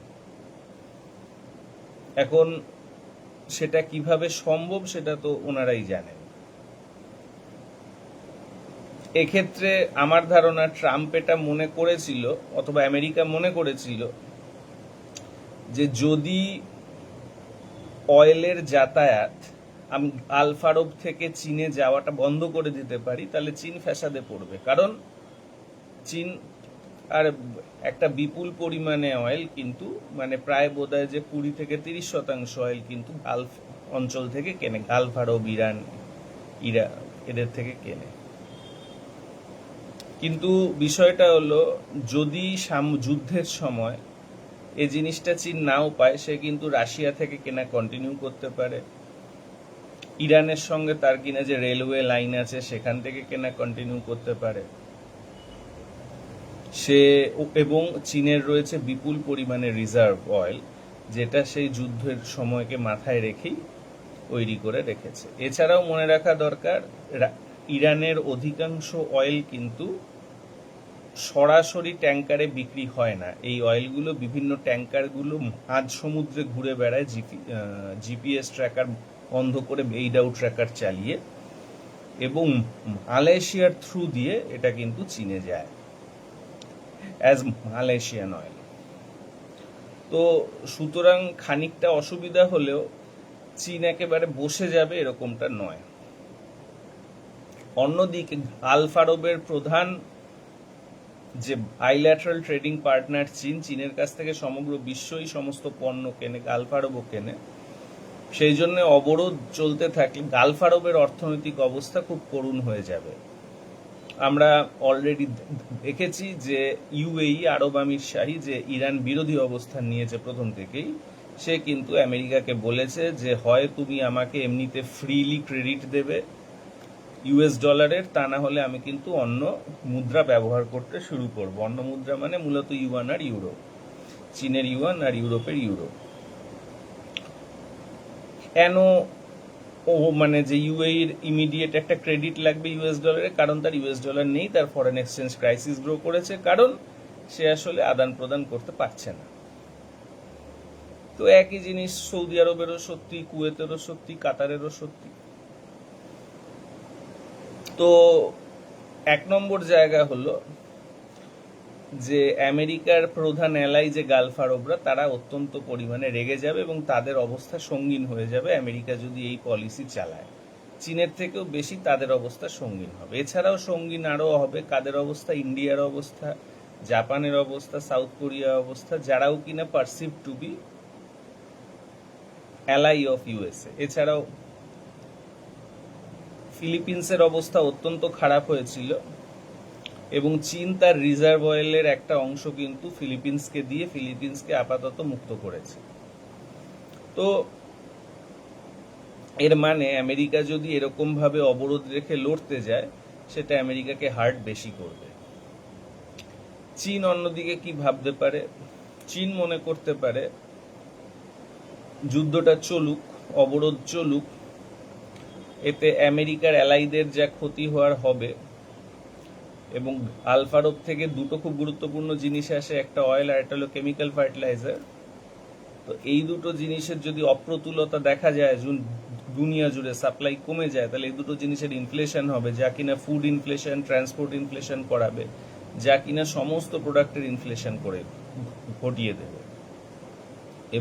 এখন সেটা কিভাবে সম্ভব সেটা তো ওনারাই জানেন। এক্ষেত্রে আমার ধারণা ট্রাম্প এটা মনে করেছিল, অথবা আমেরিকা মনে করেছিল, যে যদি অয়েলের যাতায়াত আমি গালফ আরব থেকে চীনে যাওয়াটা বন্ধ করে দিতে পারি তাহলে চীন ফ্যাসাদে পড়বে। কারণ চীন আর একটা বিপুল পরিমাণে অয়েল কিন্তু মানে প্রায় বোধহয় যে 20 থেকে 30% অয়েল কিন্তু গালফ অঞ্চল থেকে কেনে, গালফ আরব, ইরান, এদের থেকে কেনে। কিন্তু বিষয়টা হলো, যদি যুদ্ধের সময় এই জিনিসটা চীন নাও পায়, সে কিন্তু রাশিয়া থেকে কেনা কন্টিনিউ করতে পারে, ইরানের সঙ্গে তার কিনা যে রেলওয়ে লাইন আছে সেখান থেকে কেনা কন্টিনিউ করতে পারে সে, এবং চীনের রয়েছে বিপুল পরিমাণে রিজার্ভ অয়েল, যেটা সেই যুদ্ধের সময়কে মাথায় রেখেই তৈরি করে রেখেছে। এছাড়াও মনে রাখা দরকার, ইরানের অধিকাংশ অয়েল কিন্তু সরাসরি ট্যাঙ্কারে বিক্রি হয় না। এই অয়েলগুলো বিভিন্ন ট্যাঙ্কারগুলো মাঝ সমুদ্রে ঘুরে বেড়ায়, জিপিএস ট্র্যাকার বন্ধ করে, বেইডাউ ট্র্যাকার চালিয়ে, এবং মালয়েশিয়ার থ্রু দিয়ে এটা কিন্তু চীনে যায় অ্যাজ মালয়েশিয়ান অয়েল। তো সুতরাং খানিকটা অসুবিধা হলেও চীন একেবারে বসে যাবে এরকমটা নয়। অন্যদিকে গালফ আরবের প্রধান যে বাইল্যাটারাল ট্রেডিং পার্টনার চীন, চীনের কাছ থেকে সমগ্র বিশ্বই সমস্ত পণ্য কেনে, গালফ আরবও কেনে। সেই জন্য অবরোধ চলতে থাকলে গালফ আরবের অর্থনৈতিক অবস্থা খুব করুণ হয়ে যাবে। আমরা অলরেডি দেখেছি যে ইউএই, আরব আমির শাহী, যে ইরান বিরোধী অবস্থান নিয়েছে প্রথম থেকেই, সে কিন্তু আমেরিকাকে বলেছে যে হয় তুমি আমাকে এমনিতে ফ্রিলি ক্রেডিট দেবে ইউএস ডলারের, তা না হলে আমি কিন্তু অন্য মুদ্রা ব্যবহার করতে শুরু করব। অন্য মুদ্রা মানে মূলত ইউয়ান আর ইউরো, চীনের ইউয়ান আর ইউরোপের ইউরো। কেন মানে যে ইউএইর ইমিডিয়েট একটা ক্রেডিট লাগবে ইউএস ডলারে? কারণ তার ইউএস ডলার নেই, তার ফরেন এক্সচেঞ্জ ক্রাইসিস গ্রো করেছে, কারণ সে আসলে আদান প্রদান করতে পারছে না। তো একই জিনিস সৌদি আরবেরও সত্যি, কুয়েতেরও সত্যি, কাতারেরও সত্যি। তো 1 নম্বর জায়গা হলো যে আমেরিকার প্রধান অ্যালাই যে গালফ আরবরা, তারা অত্যন্ত পরিমাণে রেগে যাবে এবং তাদের অবস্থা সঙ্গীন হয়ে যাবে আমেরিকা যদি এই পলিসি চালায়। চীনের থেকেও বেশি তাদের অবস্থা সঙ্গীন হবে। এছাড়াও সঙ্গীন আরও হবে কাদের অবস্থা? ইন্ডিয়ার অবস্থা, জাপানের অবস্থা, সাউথ কোরিয়ার অবস্থা, যারাও কিনা perceive to be ally of USA. এছাড়াও ফিলিপিন্সের অবস্থা অত্যন্ত খারাপ হয়েছিল এবং চীন তার রিজার্ভ অয়েলের একটা অংশ কিন্তু ফিলিপিন্সকে দিয়ে ফিলিপিন্সকে আপাতত মুক্ত করেছে। তো এর মানে আমেরিকা যদি এরকম ভাবে অবরোধ রেখে লড়তে যায়, সেটা আমেরিকাকে হার্ট বেশি করবে। চীন অন্যদিকে কি ভাবতে পারে? চীন মনে করতে পারে যুদ্ধটা চলুক, অবরোধ চলুক, এতে আমেরিকার অ্যালাইদের যা ক্ষতি হওয়ার হবে, এবং গালফ আরব থেকে দুটো খুব গুরুত্বপূর্ণ জিনিস আসে, একটা অয়েল আর একটা হলো কেমিক্যাল ফার্টিলাইজার। তো এই দুটো জিনিসের যদি অপ্রতুলতা দেখা যায়, দুনিয়া জুড়ে সাপ্লাই কমে যায়, তাহলে এই দুটো জিনিসের ইনফ্লেশন হবে, যা কিনা ফুড ইনফ্লেশন, ট্রান্সপোর্ট ইনফ্লেশন করাবে, যা কিনা সমস্ত প্রোডাক্টের ইনফ্লেশন করে ঘটিয়ে দেবে।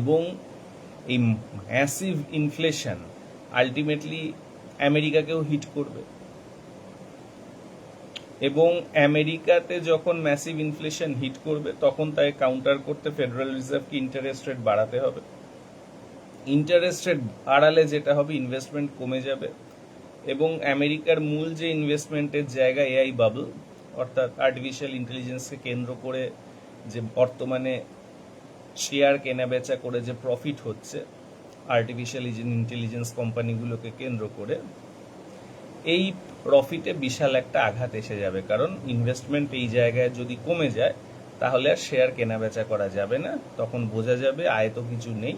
এবং এই ম্যাসিভ ইনফ্লেশন আলটিমেটলি আমেরিকাকেও হিট করবে, এবং আমেরিকাতে যখন ম্যাসিভ ইনফ্লেশন হিট করবে, তখন তাই কাউন্টার করতে ফেডারেল রিজার্ভকে ইন্টারেস্ট রেট বাড়াতে হবে। ইন্টারেস্ট রেট বাড়ালে যেটা হবে, ইনভেস্টমেন্ট কমে যাবে, এবং আমেরিকার মূল যে ইনভেস্টমেন্টের জায়গা এআই বাবল, অর্থাৎ আর্টিফিশিয়াল ইন্টেলিজেন্সকে কেন্দ্র করে যে বর্তমানে শেয়ার কেনা বেচা করে যে প্রফিট হচ্ছে আর্টিফিশিয়াল ইন্টেলিজেন্স কোম্পানিগুলোকে কেন্দ্র করে, এই প্রফিটে বিশাল একটা আঘাত এসে যাবে। কারণ ইনভেস্টমেন্ট এই জায়গায় যদি কমে যায়, তাহলে আর শেয়ার কেনা বেচা করা যাবে না, তখন বোঝা যাবে আয় তো কিছু নেই,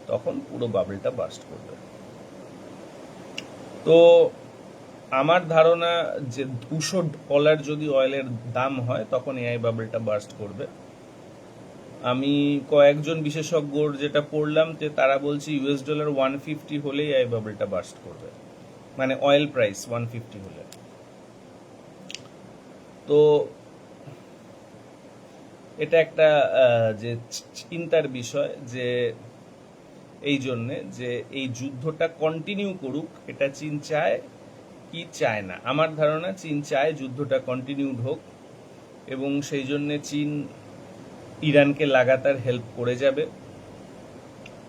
তখন পুরো বাবলটা বার্স্ট করবে। তো আমার ধারণা যে $200 যদি অয়েলের দাম হয়, তখন এআই বাবলটা বার্স্ট করবে। আমি কয়েকজন বিশেষজ্ঞর যেটা পড়লাম, যে তারা বলছে ইউএস ডলার 150 হলেই এআই বাবলটা বার্স্ট করবে, মানে অয়েল প্রাইস 150 হলে। তো এটা একটা যে চিন্তার বিষয়, যে এই জন্যে যে এই যুদ্ধটা কন্টিনিউ করুক, এটা চীন চায় কি চায় না। আমার ধারণা চীন চায় যুদ্ধটা কন্টিনিউড হোক, এবং সেই জন্যে চীন ইরানকে লাগাতার হেল্প করে যাবে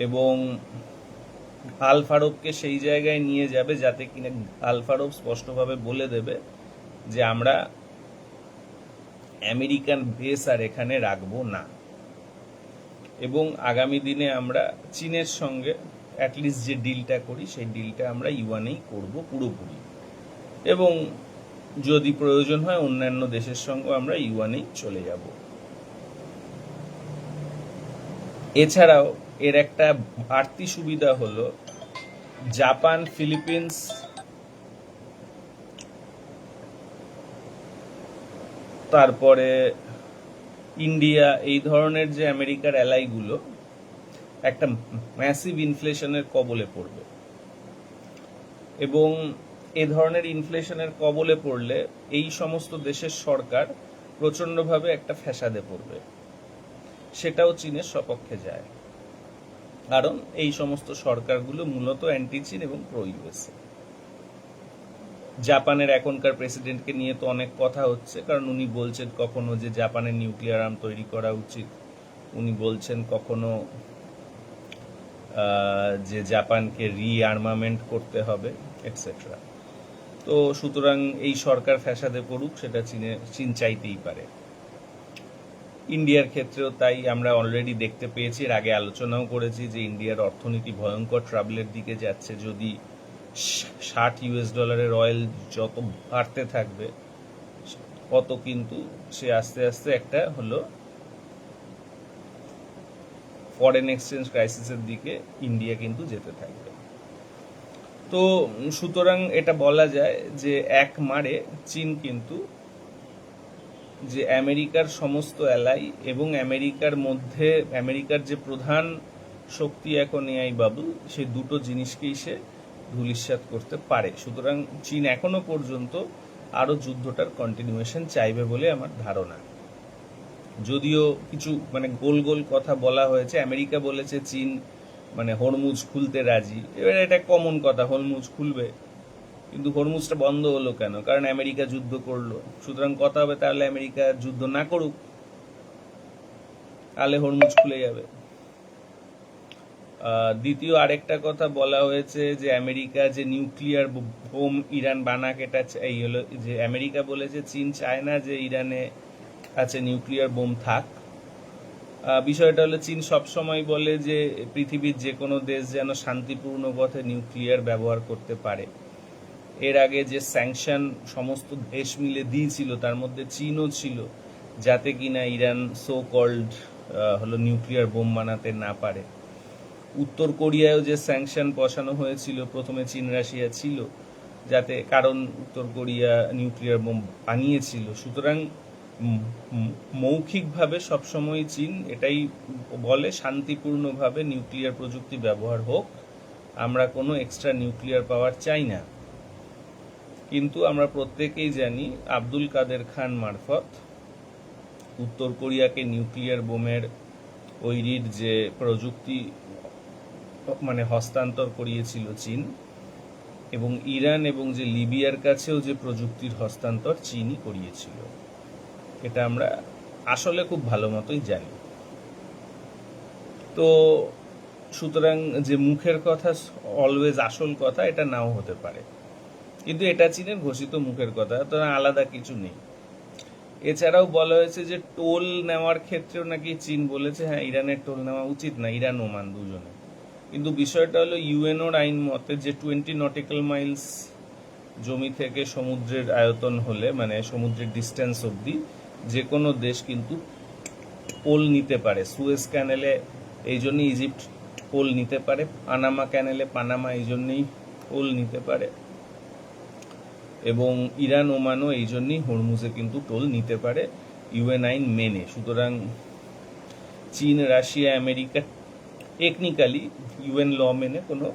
এবং আল ফারুককে সেই জায়গায় নিয়ে যাবে যাতে কিনা আল ফারুক স্পষ্টভাবে বলে দেবে যে আমরা আমেরিকান বেস আর এখানে রাখবো না, এবং আগামী দিনে আমরা চীনের সঙ্গে অ্যাটলিস্ট যে ডিলটা করি সেই ডিলটা আমরা ইউয়ানেই করব পুরোপুরি, এবং যদি প্রয়োজন হয় অন্যান্য দেশের সঙ্গে আমরা ইউয়ানেই চলে যাব। এছাড়াও এর একটা বাড়তি সুবিধা হলো জাপান, ফিলিপিন্স, তারপরে ইন্ডিয়া, এই ধরনের যে আমেরিকার অ্যালাইগুলো একটা ম্যাসিভ ইনফ্লেশনের কবলে পড়বে, এবং এ ধরনের ইনফ্লেশনের কবলে পড়লে এই সমস্ত দেশের সরকার প্রচণ্ডভাবে একটা ফ্যাসাদে পড়বে, সেটাও চীনের সপক্ষে যায়, কারণ এই সমস্ত সরকারগুলো মূলত অ্যান্টি চীন এবং প্রো ইউএসএ। জাপানের এখনকার প্রেসিডেন্টকে নিয়ে তো অনেক কথা হচ্ছে, কারণ উনি বলছেন কখনো যে জাপানের নিউক্লিয়ার আর্ম তৈরি করা উচিত, উনি বলছেন কখনো যে জাপানকে রিআর্মামেন্ট করতে হবে, এটসেট্রা। তো সুতরাং এই সরকার ফ্যাসাদে পড়ুক, সেটা চীন চাইতেই পারে। ইন্ডিয়ার ক্ষেত্রেও তাই আমরা অলরেডি দেখতে পেয়েছি, এর আগে আলোচনাও করেছি যে ইন্ডিয়ার অর্থনীতি ভয়ঙ্কর ট্রাবলের দিকে যাচ্ছে। যদি $60 অয়েল যত বাড়তে থাকবে তত কিন্তু সে আস্তে আস্তে একটা হলো ফরেন এক্সচেঞ্জ ক্রাইসিসের দিকে ইন্ডিয়া কিন্তু যেতে থাকবে। তো সুতরাং এটা বলা যায় যে এক মারে চীন কিন্তু যে আমেরিকার সমস্ত অ্যালাই এবং আমেরিকার মধ্যে আমেরিকার যে প্রধান শক্তি এখন এআই বাবল, সেই দুটো জিনিসকেই সে ধূলিসাৎ করতে পারে। সুতরাং চীন এখনো পর্যন্ত আরো যুদ্ধটার কন্টিনিউয়েশন চাইবে বলে আমার ধারণা। যদিও কিছু গোল গোল কথা বলা হয়েছে, আমেরিকা বলেছে চীন হরমুজ খুলতে রাজি। এবার এটা কমন কথা, হরমুজ খুলবে, কিন্তু হরমুজটা বন্ধ হলো কেন? কারণ আমেরিকা যুদ্ধ করলো। সুতরাং কথা হবে তাহলে আমেরিকা যুদ্ধ না করুক, তাহলে হরমুজ খুলে যাবে। দ্বিতীয় আরেকটা কথা বলা হয়েছে যে আমেরিকা যে নিউক্লিয়ার বোম ইরান বানাক, এটা এই হলো যে আমেরিকা বলেছে চীন চায় না যে ইরানে আছে নিউক্লিয়ার বোম থাক। বিষয়টা হলো চীন সবসময় বলে যে পৃথিবীর যে কোনো দেশ যেন শান্তিপূর্ণ পথে নিউক্লিয়ার ব্যবহার করতে পারে। এর আগে যে স্যাংশন সমস্ত দেশ মিলে দিয়েছিল তার মধ্যে চীনও ছিল, যাতে কিনা ইরান সো কল্ড হলো নিউক্লিয়ার বোম বানাতে না পারে। উত্তর কোরিয়ায়ও যে স্যাংশন বসানো হয়েছিল, প্রথমে চীন রাশিয়া ছিল, যাতে কারণ উত্তর কোরিয়া নিউক্লিয়ার বোম বানিয়েছিল। সুতরাং মৌখিকভাবে সবসময় চীন এটাই বলে শান্তিপূর্ণভাবে নিউক্লিয়ার প্রযুক্তি ব্যবহার হোক, আমরা কোনো এক্সট্রা নিউক্লিয়ার পাওয়ার চাই না। কিন্তু আমরা প্রত্যেকেই জানি আব্দুল কাদের খান মারফত উত্তর কোরিয়াকে নিউক্লিয়ার বোমের তৈরির যে প্রযুক্তি হস্তান্তর করিয়েছিল চীন, এবং ইরান এবং যে লিবিয়ার কাছেও যে প্রযুক্তির হস্তান্তর চীনই করিয়েছিল। এটা আমরা আসলে খুব ভালো মতোই জানি। তো সুতরাং যে মুখের কথা অলওয়েজ আসল কথা, এটা নাও হতে পারে, কিন্তু এটা চীনের ঘোষিত মুখের কথা, তো আলাদা কিছু নেই। এছাড়াও বলা হয়েছে যে টোল নেওয়ার ক্ষেত্রেও নাকি চীন বলেছে হ্যাঁ ইরানের টোল নেওয়া উচিত না, ইরান ওমান দুজনে। কিন্তু বিষয়টা হলো ইউএনওর আইন মতে যে 20 নটিক্যাল মাইলস জমি থেকে সমুদ্রের আয়তন হলে সমুদ্রের ডিস্টেন্স অবধি যে কোনো দেশ কিন্তু টোল নিতে পারে। সুয়েজ ক্যানেলে এই জন্যই ইজিপ্ট টোল নিতে পারে, পানামা ক্যানেলে পানামা এই জন্যই টোল নিতে পারে, এবং ইরান ওমানও এই জন্যই হরমুজে কিন্তু টোল নিতে পারে ইউএন আইন মেনে। সুতরাং চীন, রাশিয়া, আমেরিকা টেকনিক্যালি ইউএন ল মেনে কোনো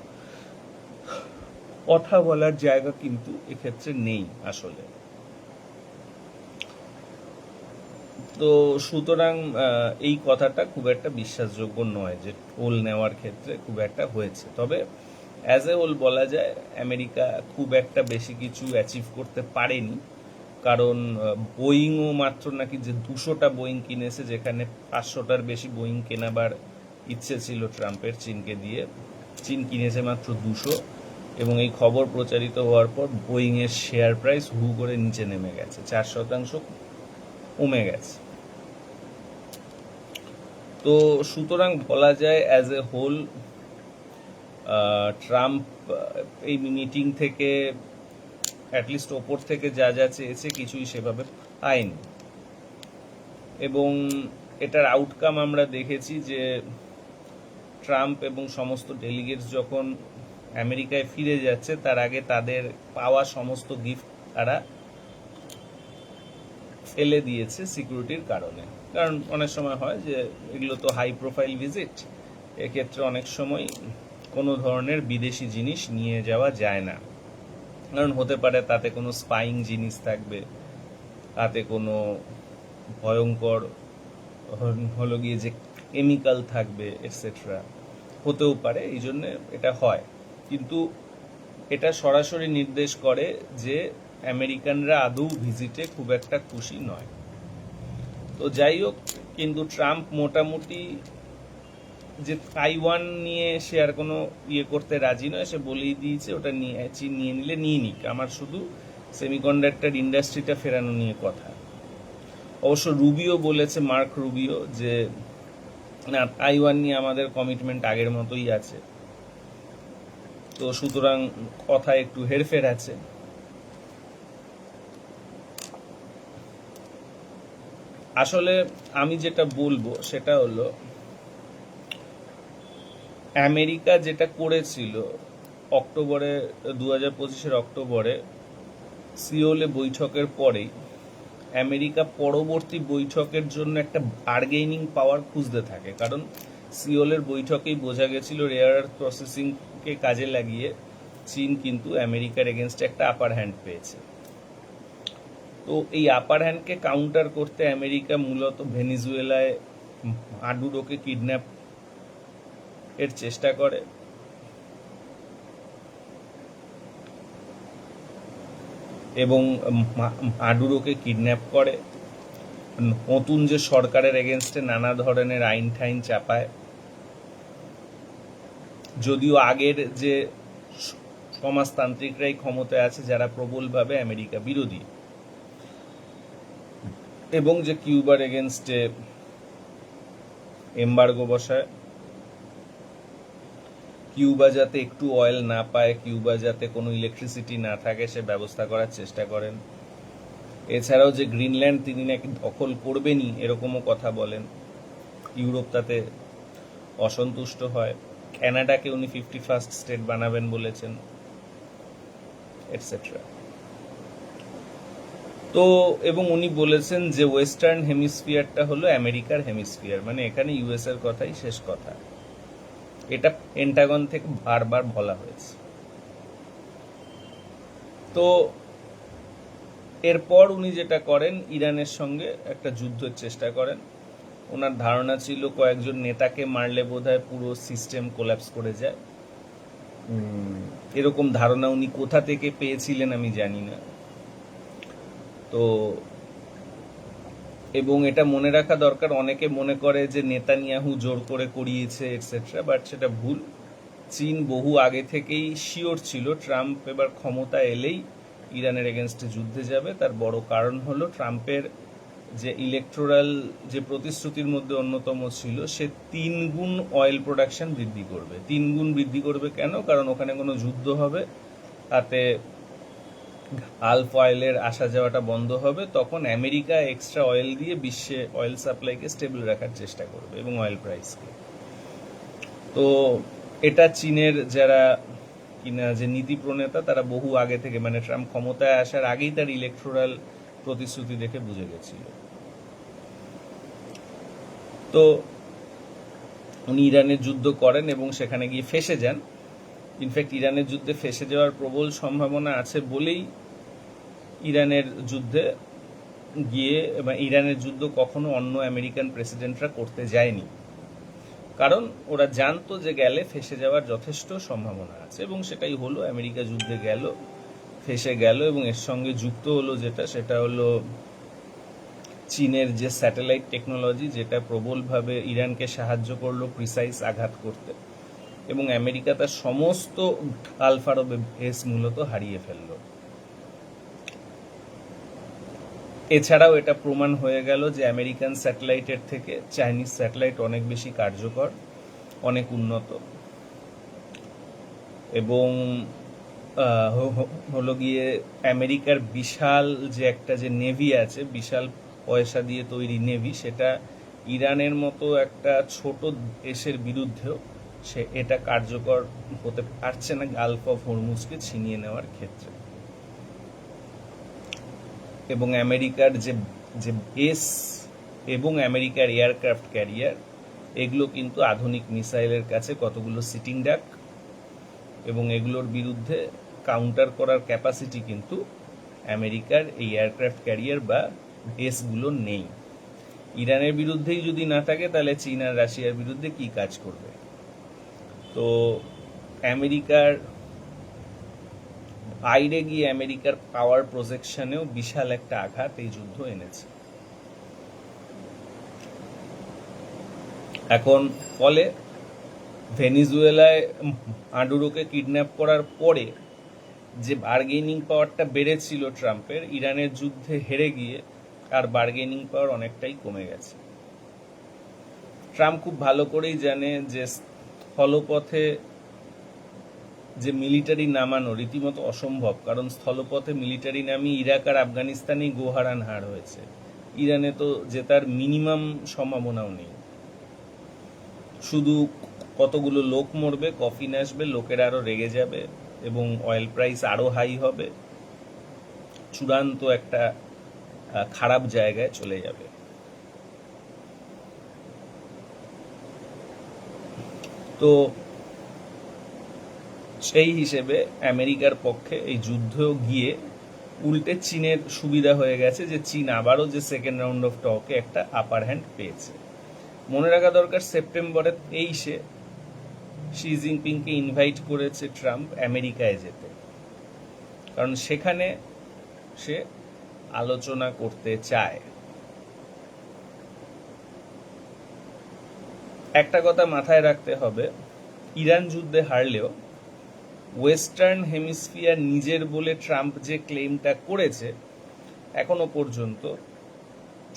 কথা বলার জায়গা কিন্তু এক্ষেত্রে নেই আসলে। তো সুতরাং এই কথাটা খুব একটা বিশ্বাসযোগ্য নয় যে টোল নেওয়ার ক্ষেত্রে খুব একটা হয়েছে। তবে অ্যাজ এ হোল বলা যায় আমেরিকা খুব একটা বেশি কিছু অ্যাচিভ করতে পারেনি, কারণ বোয়িংও মাত্র নাকি যে 200টা বোয়িং কিনেছে, যেখানে 500টার বেশি বোয়িং কেনাবার ইচ্ছে ছিল ট্রাম্পের চীনকে দিয়ে। চীন কিনেছে মাত্র 200, এবং এই খবর প্রচারিত হওয়ার পর বোয়িংয়ের শেয়ার প্রাইস হু করে নিচে নেমে গেছে, 4% কমে গেছে। তো সুতরাং বলা যায় অ্যাজ এ হোল ট্রাম্প এই মিটিং থেকে অ্যাটলিস্ট ওপর থেকে যা যা চেয়েছে কিছুই সেভাবে পায়নি, এবং এটার আউটকাম আমরা দেখেছি যে ট্রাম্প এবং সমস্ত ডেলিগেটস যখন আমেরিকায় ফিরে যাচ্ছে তার আগে তাদের পাওয়া সমস্ত গিফট তারা ফেলে দিয়েছে সিকিউরিটির কারণে। কারণ অনেক সময় হয় যে এগুলো তো হাই প্রোফাইল ভিজিট, এক্ষেত্রে অনেক সময় কোনো ধরনের বিদেশি জিনিস নিয়ে যাওয়া যায় না, কারণ হতে পারে তাতে কোনো স্পাইং জিনিস থাকবে, তাতে কোনো ভয়ঙ্কর হলো গিয়ে যে কেমিক্যাল থাকবে এটসেট্রা, হতেও পারে, এই জন্য এটা হয়। কিন্তু এটা সরাসরি নির্দেশ করে যে আমেরিকানরা আদৌ ভিজিটে খুব একটা খুশি নয়। তো যাই হোক, কিন্তু ট্রাম্প মোটামুটি যে তাইওয়ান নিয়ে সে আর কোনো করতে রাজি নয়, সে বলেই দিয়েছে ওটা নিয়ে চীন নিয়ে নিলে নিয়ে নিক, আমার শুধু সেমিকন্ডাক্টর ইন্ডাস্ট্রিটা ফেরানো নিয়ে কথা। অবশ্য রুবিও বলেছে, মার্ক রুবিও, যে না, তাইওয়ান নিয়ে আমাদের কমিটমেন্ট আগের মতোই আছে। তো সুতরাং কথা একটু হেরফের আছে। আসলে আমি যেটা বলবো সেটা হলো, আমেরিকা যেটা করেছিল অক্টোবরে 2025-এর অক্টোবরে সিওলে বৈঠকের পরেই, আমেরিকা পরবর্তী বৈঠকের জন্য একটা বার্গেনিং পাওয়ার খুঁজতে থাকে। কারণ সিওলের বৈঠকেই বোঝা গেছিল রেয়ার আর্থ প্রসেসিংকে কাজে লাগিয়ে চীন কিন্তু আমেরিকার এগেনস্টে একটা আপার হ্যান্ড পেয়েছে। তো এই আপার হ্যান্ডকে কাউন্টার করতে আমেরিকা মূলত ভেনিজুয়েলায় মাডুরোকে কিডন্যাপ এর চেষ্টা করে, এবং মাডুরোকে কিডন্যাপ করে, নতুন যে সরকারের এগেনস্টে নানা ধরনের আইন ঠাইন চাপায়। যদিও আগের যে সমাজতান্ত্রিকরাই ক্ষমতায় আছে যারা প্রবলভাবে আমেরিকা বিরোধী, এবং যে কিউবার এগেনস্টে এমবার্গো বসায়, কিউবা যাতে একটু অয়েল না পায়, কিউবা যাতে কোনো ইলেকট্রিসিটি না থাকে সে ব্যবস্থা করার চেষ্টা করেন। এছাড়াও যে গ্রিনল্যান্ড তিনি নাকি দখল করবেনই এরকমও কথা বলেন, ইউরোপ তাতে অসন্তুষ্ট হয়। কানাডাকে উনি 51st স্টেট বানাবেন বলেছেন, এটসেট্রা। তো এবং উনি বলেছেন যে ওয়েস্টার্ন হেমিস্ফিয়ারটা হলো আমেরিকার হেমিস্ফিয়ার, মানে এখানে ইউএস এর কথাই শেষ কথা। এটা পেন্টাগন থেকে বারবার বলা হয়েছে। তো এরপর উনি যেটা করেন, ইরানের সঙ্গে একটা যুদ্ধের চেষ্টা করেন। ওনার ধারণা ছিল কয়েকজন নেতাকে মারলে বোধহয় পুরো সিস্টেম কোল্যাপস করে যায়, এরকম ধারণা উনি কোথা থেকে পেয়েছিলেন আমি জানি না। তো এবং এটা মনে রাখা দরকার, অনেকে মনে করে যে নেতানিয়াহু জোর করে করিয়েছে এটসেট্রা, বাট সেটা ভুল। চীন বহু আগে থেকেই শিওর ছিল ট্রাম্প এবার ক্ষমতা এলেই ইরানের এগেনস্টে যুদ্ধে যাবে। তার বড় কারণ হলো ট্রাম্পের যে ইলেকটোরাল যে প্রতিশ্রুতির মধ্যে অন্যতম ছিল, সে 3 গুণ অয়েল প্রোডাকশন বৃদ্ধি করবে। 3 গুণ বৃদ্ধি করবে কেন? কারণ ওখানে কোনো যুদ্ধ হবে, তাতে গালফ অয়েলের আসা যাওয়াটা বন্ধ হবে, তখন আমেরিকা এক্সট্রা অয়েল দিয়ে বিশ্বে অয়েল সাপ্লাইকে স্টেবল রাখার চেষ্টা করবে এবং অয়েল প্রাইসকে। তো এটা চীনের যারা কিনা যে নীতি প্রণেতা তারা বহু আগে থেকে, মানে ট্রাম্প ক্ষমতায় আসার আগেই তার ইলেকটোরাল প্রতিশ্রুতি দেখে বুঝে গেছিল। তো উনি ইরানের যুদ্ধ করেন এবং সেখানে গিয়ে ফেঁসে যান। ইনফ্যাক্ট ইরানের যুদ্ধে ফেঁসে যাওয়ার প্রবল সম্ভাবনা আছে বলেই ইরানের যুদ্ধে গিয়ে, এবং ইরানের যুদ্ধ কখনো অন্য আমেরিকান প্রেসিডেন্টরা করতে যায়নি, কারণ ওরা জানতো যে গেলে ফেঁসে যাওয়ার যথেষ্ট সম্ভাবনা আছে, এবং সেটাই হলো। আমেরিকা যুদ্ধে গেল, ফেঁসে গেল, এবং এর সঙ্গে যুক্ত হলো যেটা, সেটা হলো চীনের যে স্যাটেলাইট টেকনোলজি, যেটা প্রবলভাবে ইরানকে সাহায্য করলো প্রিসাইজ আঘাত করতে, এবং আমেরিকা তার সমস্ত আলফারো বেস মূলত হারিয়ে ফেলল। এছাড়াও এটা প্রমাণ হয়ে গেল যে আমেরিকান স্যাটেলাইটের থেকে চাইনিজ স্যাটেলাইট অনেক বেশি কার্যকর, অনেক উন্নত, এবং হলো গিয়ে আমেরিকার বিশাল যে একটা যে নেভি আছে, বিশাল পয়সা দিয়ে তৈরি নেভি, সেটা ইরানের মতো একটা ছোট দেশের বিরুদ্ধেও এটা কার্যকর হতে পারছে না গালফ অফ হরমুজকে ছিনিয়ে নেওয়ার ক্ষেত্রে। এবং আমেরিকার যে বেস এবং আমেরিকার এয়ারক্রাফট ক্যারিয়ার, এগুলো কিন্তু আধুনিক মিসাইলের কাছে কতগুলো সিটিং ডাক, এবং এগুলোর বিরুদ্ধে কাউন্টার করার ক্যাপাসিটি কিন্তু আমেরিকার এই এয়ারক্রাফট ক্যারিয়ার বা বেসগুলো নেই। ইরানের বিরুদ্ধেই যদি না থাকে, তাহলে চীন আর রাশিয়ার বিরুদ্ধে কি কাজ করবে? তো আমেরিকার বাইরে গিয়ে আমেরিকার পাওয়ার প্রজেকশনেও বিশাল একটা আঘাত এই যুদ্ধ এনেছে। এখন ফলে ভেনিজুয়েলায় মাদুরোকে কিডন্যাপ করার পরে যে বার্গেনিং পাওয়ারটা বেড়েছিল ট্রাম্পের, ইরানের যুদ্ধে হেরে গিয়ে আর বার্গেনিং পাওয়ার অনেকটাই কমে গেছে। ট্রাম্প খুব ভালো করেই জানে যে স্থলপথে যে মিলিটারি নামানো রীতিমতো অসম্ভব, কারণ স্থলপথে মিলিটারি নামিয়ে ইরাক আর আফগানিস্তানেই গোহারান হার হয়েছে। ইরানে তো জেতার মিনিমাম সম্ভাবনাও নেই। শুধু কতগুলো লোক মরবে, কফিন আসবে, লোকেরা আরো রেগে যাবে, এবং অয়েল প্রাইস আরো হাই হবে, চূড়ান্ত একটা খারাপ জায়গায় চলে যাবে। তো সেই হিসেবে আমেরিকার পক্ষে এই যুদ্ধ গিয়ে উল্টে চীনের সুবিধা হয়ে গেছে, যে চীন আবারও যে সেকেন্ড রাউন্ড অফ টকে একটা আপার হ্যান্ড পেয়েছে। মনে রাখা দরকার, সেপ্টেম্বরের 23-এ শি জিনপিংকে ইনভাইট করেছে ট্রাম্প আমেরিকায় যেতে, কারণ সেখানে সে আলোচনা করতে চায়। একটা কথা মাথায় রাখতে হবে, ইরান যুদ্ধে হারলেও ওয়েস্টার্ন হেমিস্ফিয়ার নিজের বলে ট্রাম্প যে ক্লেমটা করেছে এখনো পর্যন্ত,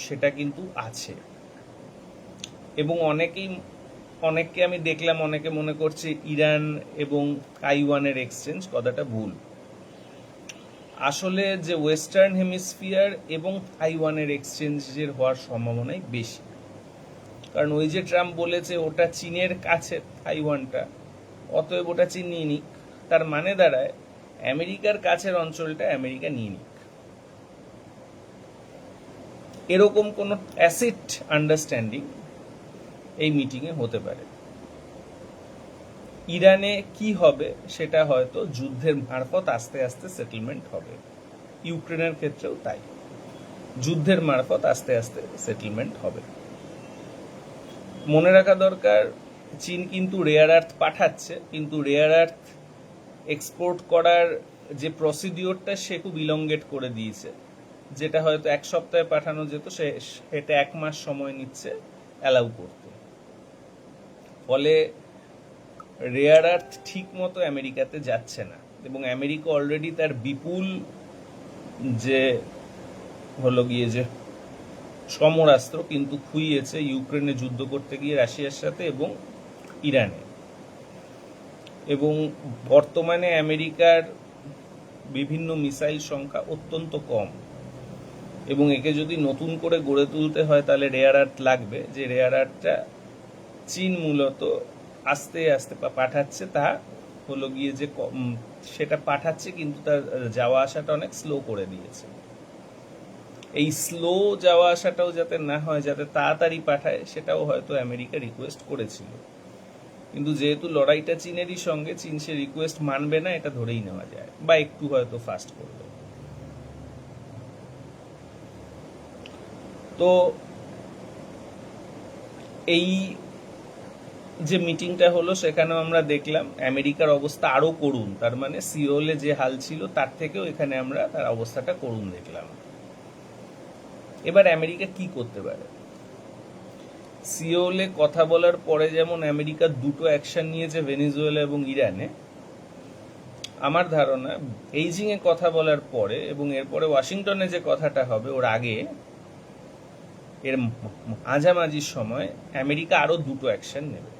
সেটা কিন্তু আছে। এবং অনেককে আমি দেখলাম, অনেকে মনে করছে ইরান এবং তাইওয়ানের এক্সচেঞ্জ কথাটা ভুল। আসলে যে ওয়েস্টার্ন হেমিস্ফিয়ার এবং তাইওয়ানের এক্সচেঞ্জের হওয়ার সম্ভাবনাই বেশি, কারণ ওই যে ট্রাম্প বলেছে ওটা চীনের কাছে তাইওয়ানটা, অতএব ওটা চীন নিয়ে নিক, তার মানে দাঁড়ায় আমেরিকার কাছের অঞ্চলটা আমেরিকা নিয়ে নিক। এরকম কোনো অ্যাসেট আন্ডারস্ট্যান্ডিং এই মিটিংয়ে হতে পারে। ইরানে কি হবে সেটা হয়তো যুদ্ধের মারফত আস্তে আস্তে সেটেলমেন্ট হবে। ইউক্রেনের ক্ষেত্রেও তাই, যুদ্ধের মারফত আস্তে আস্তে সেটেলমেন্ট হবে। মনে রাখা দরকার, চীন কিন্তু রেয়ার আর্থ পাঠাচ্ছে, কিন্তু রেয়ার আর্থ এক্সপোর্ট করার যে প্রসিডিওরটা সে খুব ইলংগেট করে দিয়েছে। যেটা হয়তো এক সপ্তাহে পাঠানো যেত, সেটা 1 মাস সময় নিচ্ছে অ্যালাউ করতে। ফলে রেয়ার আর্থ ঠিক মতো আমেরিকাতে যাচ্ছে না, এবং আমেরিকা অলরেডি তার বিপুল যে হলো গিয়ে যে সমরাস্ত্র কিন্তু খুইয়েছে ইউক্রেনে যুদ্ধ করতে গিয়ে রাশিয়ার সাথে এবং ইরানে। এবং বর্তমানে আমেরিকার বিভিন্ন মিসাইল সংখ্যা অত্যন্ত কম, এবং একে যদি নতুন করে গড়ে তুলতে হয় তাহলে রেয়ার আর্থ লাগবে। যে রেয়ার আর্থটা চীন মূলত আস্তে আস্তে পাঠাচ্ছে, তা হলো গিয়ে যে সেটা পাঠাচ্ছে, কিন্তু তার যাওয়া আসাটা অনেক স্লো করে দিয়েছে। এই স্লো যাওয়া আসাটাও যাতে না হয়, যাতে তাড়াতাড়ি পাঠায়, সেটাও হয়তো আমেরিকা রিকোয়েস্ট করেছিল। কিন্তু যেহেতু লড়াইটা চীনেরই সঙ্গে, চীন সে রিকোয়েস্ট মানবে না, এটা ধরেই নেওয়া যায়, বা একটু হয়তো ফাস্ট করবে। তো এই যে মিটিংটা হলো সেখানেও আমরা দেখলাম আমেরিকার অবস্থা আরো করুণ, তার মানে সিওলে যে হাল ছিল তার থেকেও এখানে আমরা তার অবস্থাটা করুণ দেখলাম। এবার আমেরিকা কি করতে পারে? সিওলে কথা বলার পরে যেমন আমেরিকা দুটো অ্যাকশন নিয়েছে ভেনিজুয়েলা এবং ইরানে, আমার ধারণা বেইজিং এ কথা বলার পরে এবং এরপরে ওয়াশিংটনে যে কথাটা হবে ওর আগে, এর মাঝামাঝি সময় আমেরিকা আরো দুটো অ্যাকশন নেবে।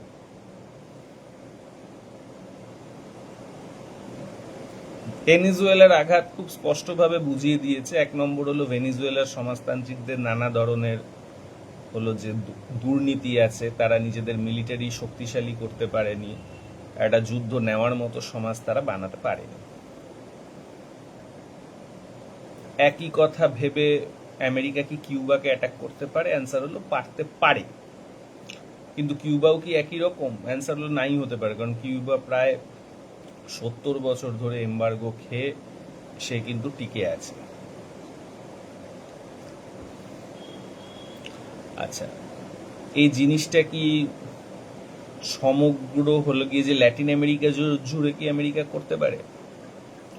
ভেনিজুয়েলার আঘাত খুব স্পষ্টভাবে বুঝিয়ে দিয়েছে। এক নম্বর হলো ভেনিজুয়েলার সমাজতান্ত্রিকদের নানা ধরনের হলো যে দুর্নীতি আছে, তারা নিজেদের মিলিটারি শক্তিশালী করতে পারেনি, একটা যুদ্ধ নেওয়ার মতো সমাজ তারা বানাতে পারেনি। একই কথা ভেবে আমেরিকা কি কিউবাকে অ্যাটাক করতে পারে? অ্যান্সার হলো পারতে পারে, কিন্তু কিউবাও কি একই রকম? অ্যান্সার হলো নাই হতে পারে, কারণ কিউবা প্রায় 70 বছর ধরে এমবার্গো খেয়ে সে কিন্তু টিকে আছে। আচ্ছা, এই জিনিসটা কি সমগ্র হলো গিয়ে যে ল্যাটিন আমেরিকা জুড়ে কি আমেরিকা করতে পারে?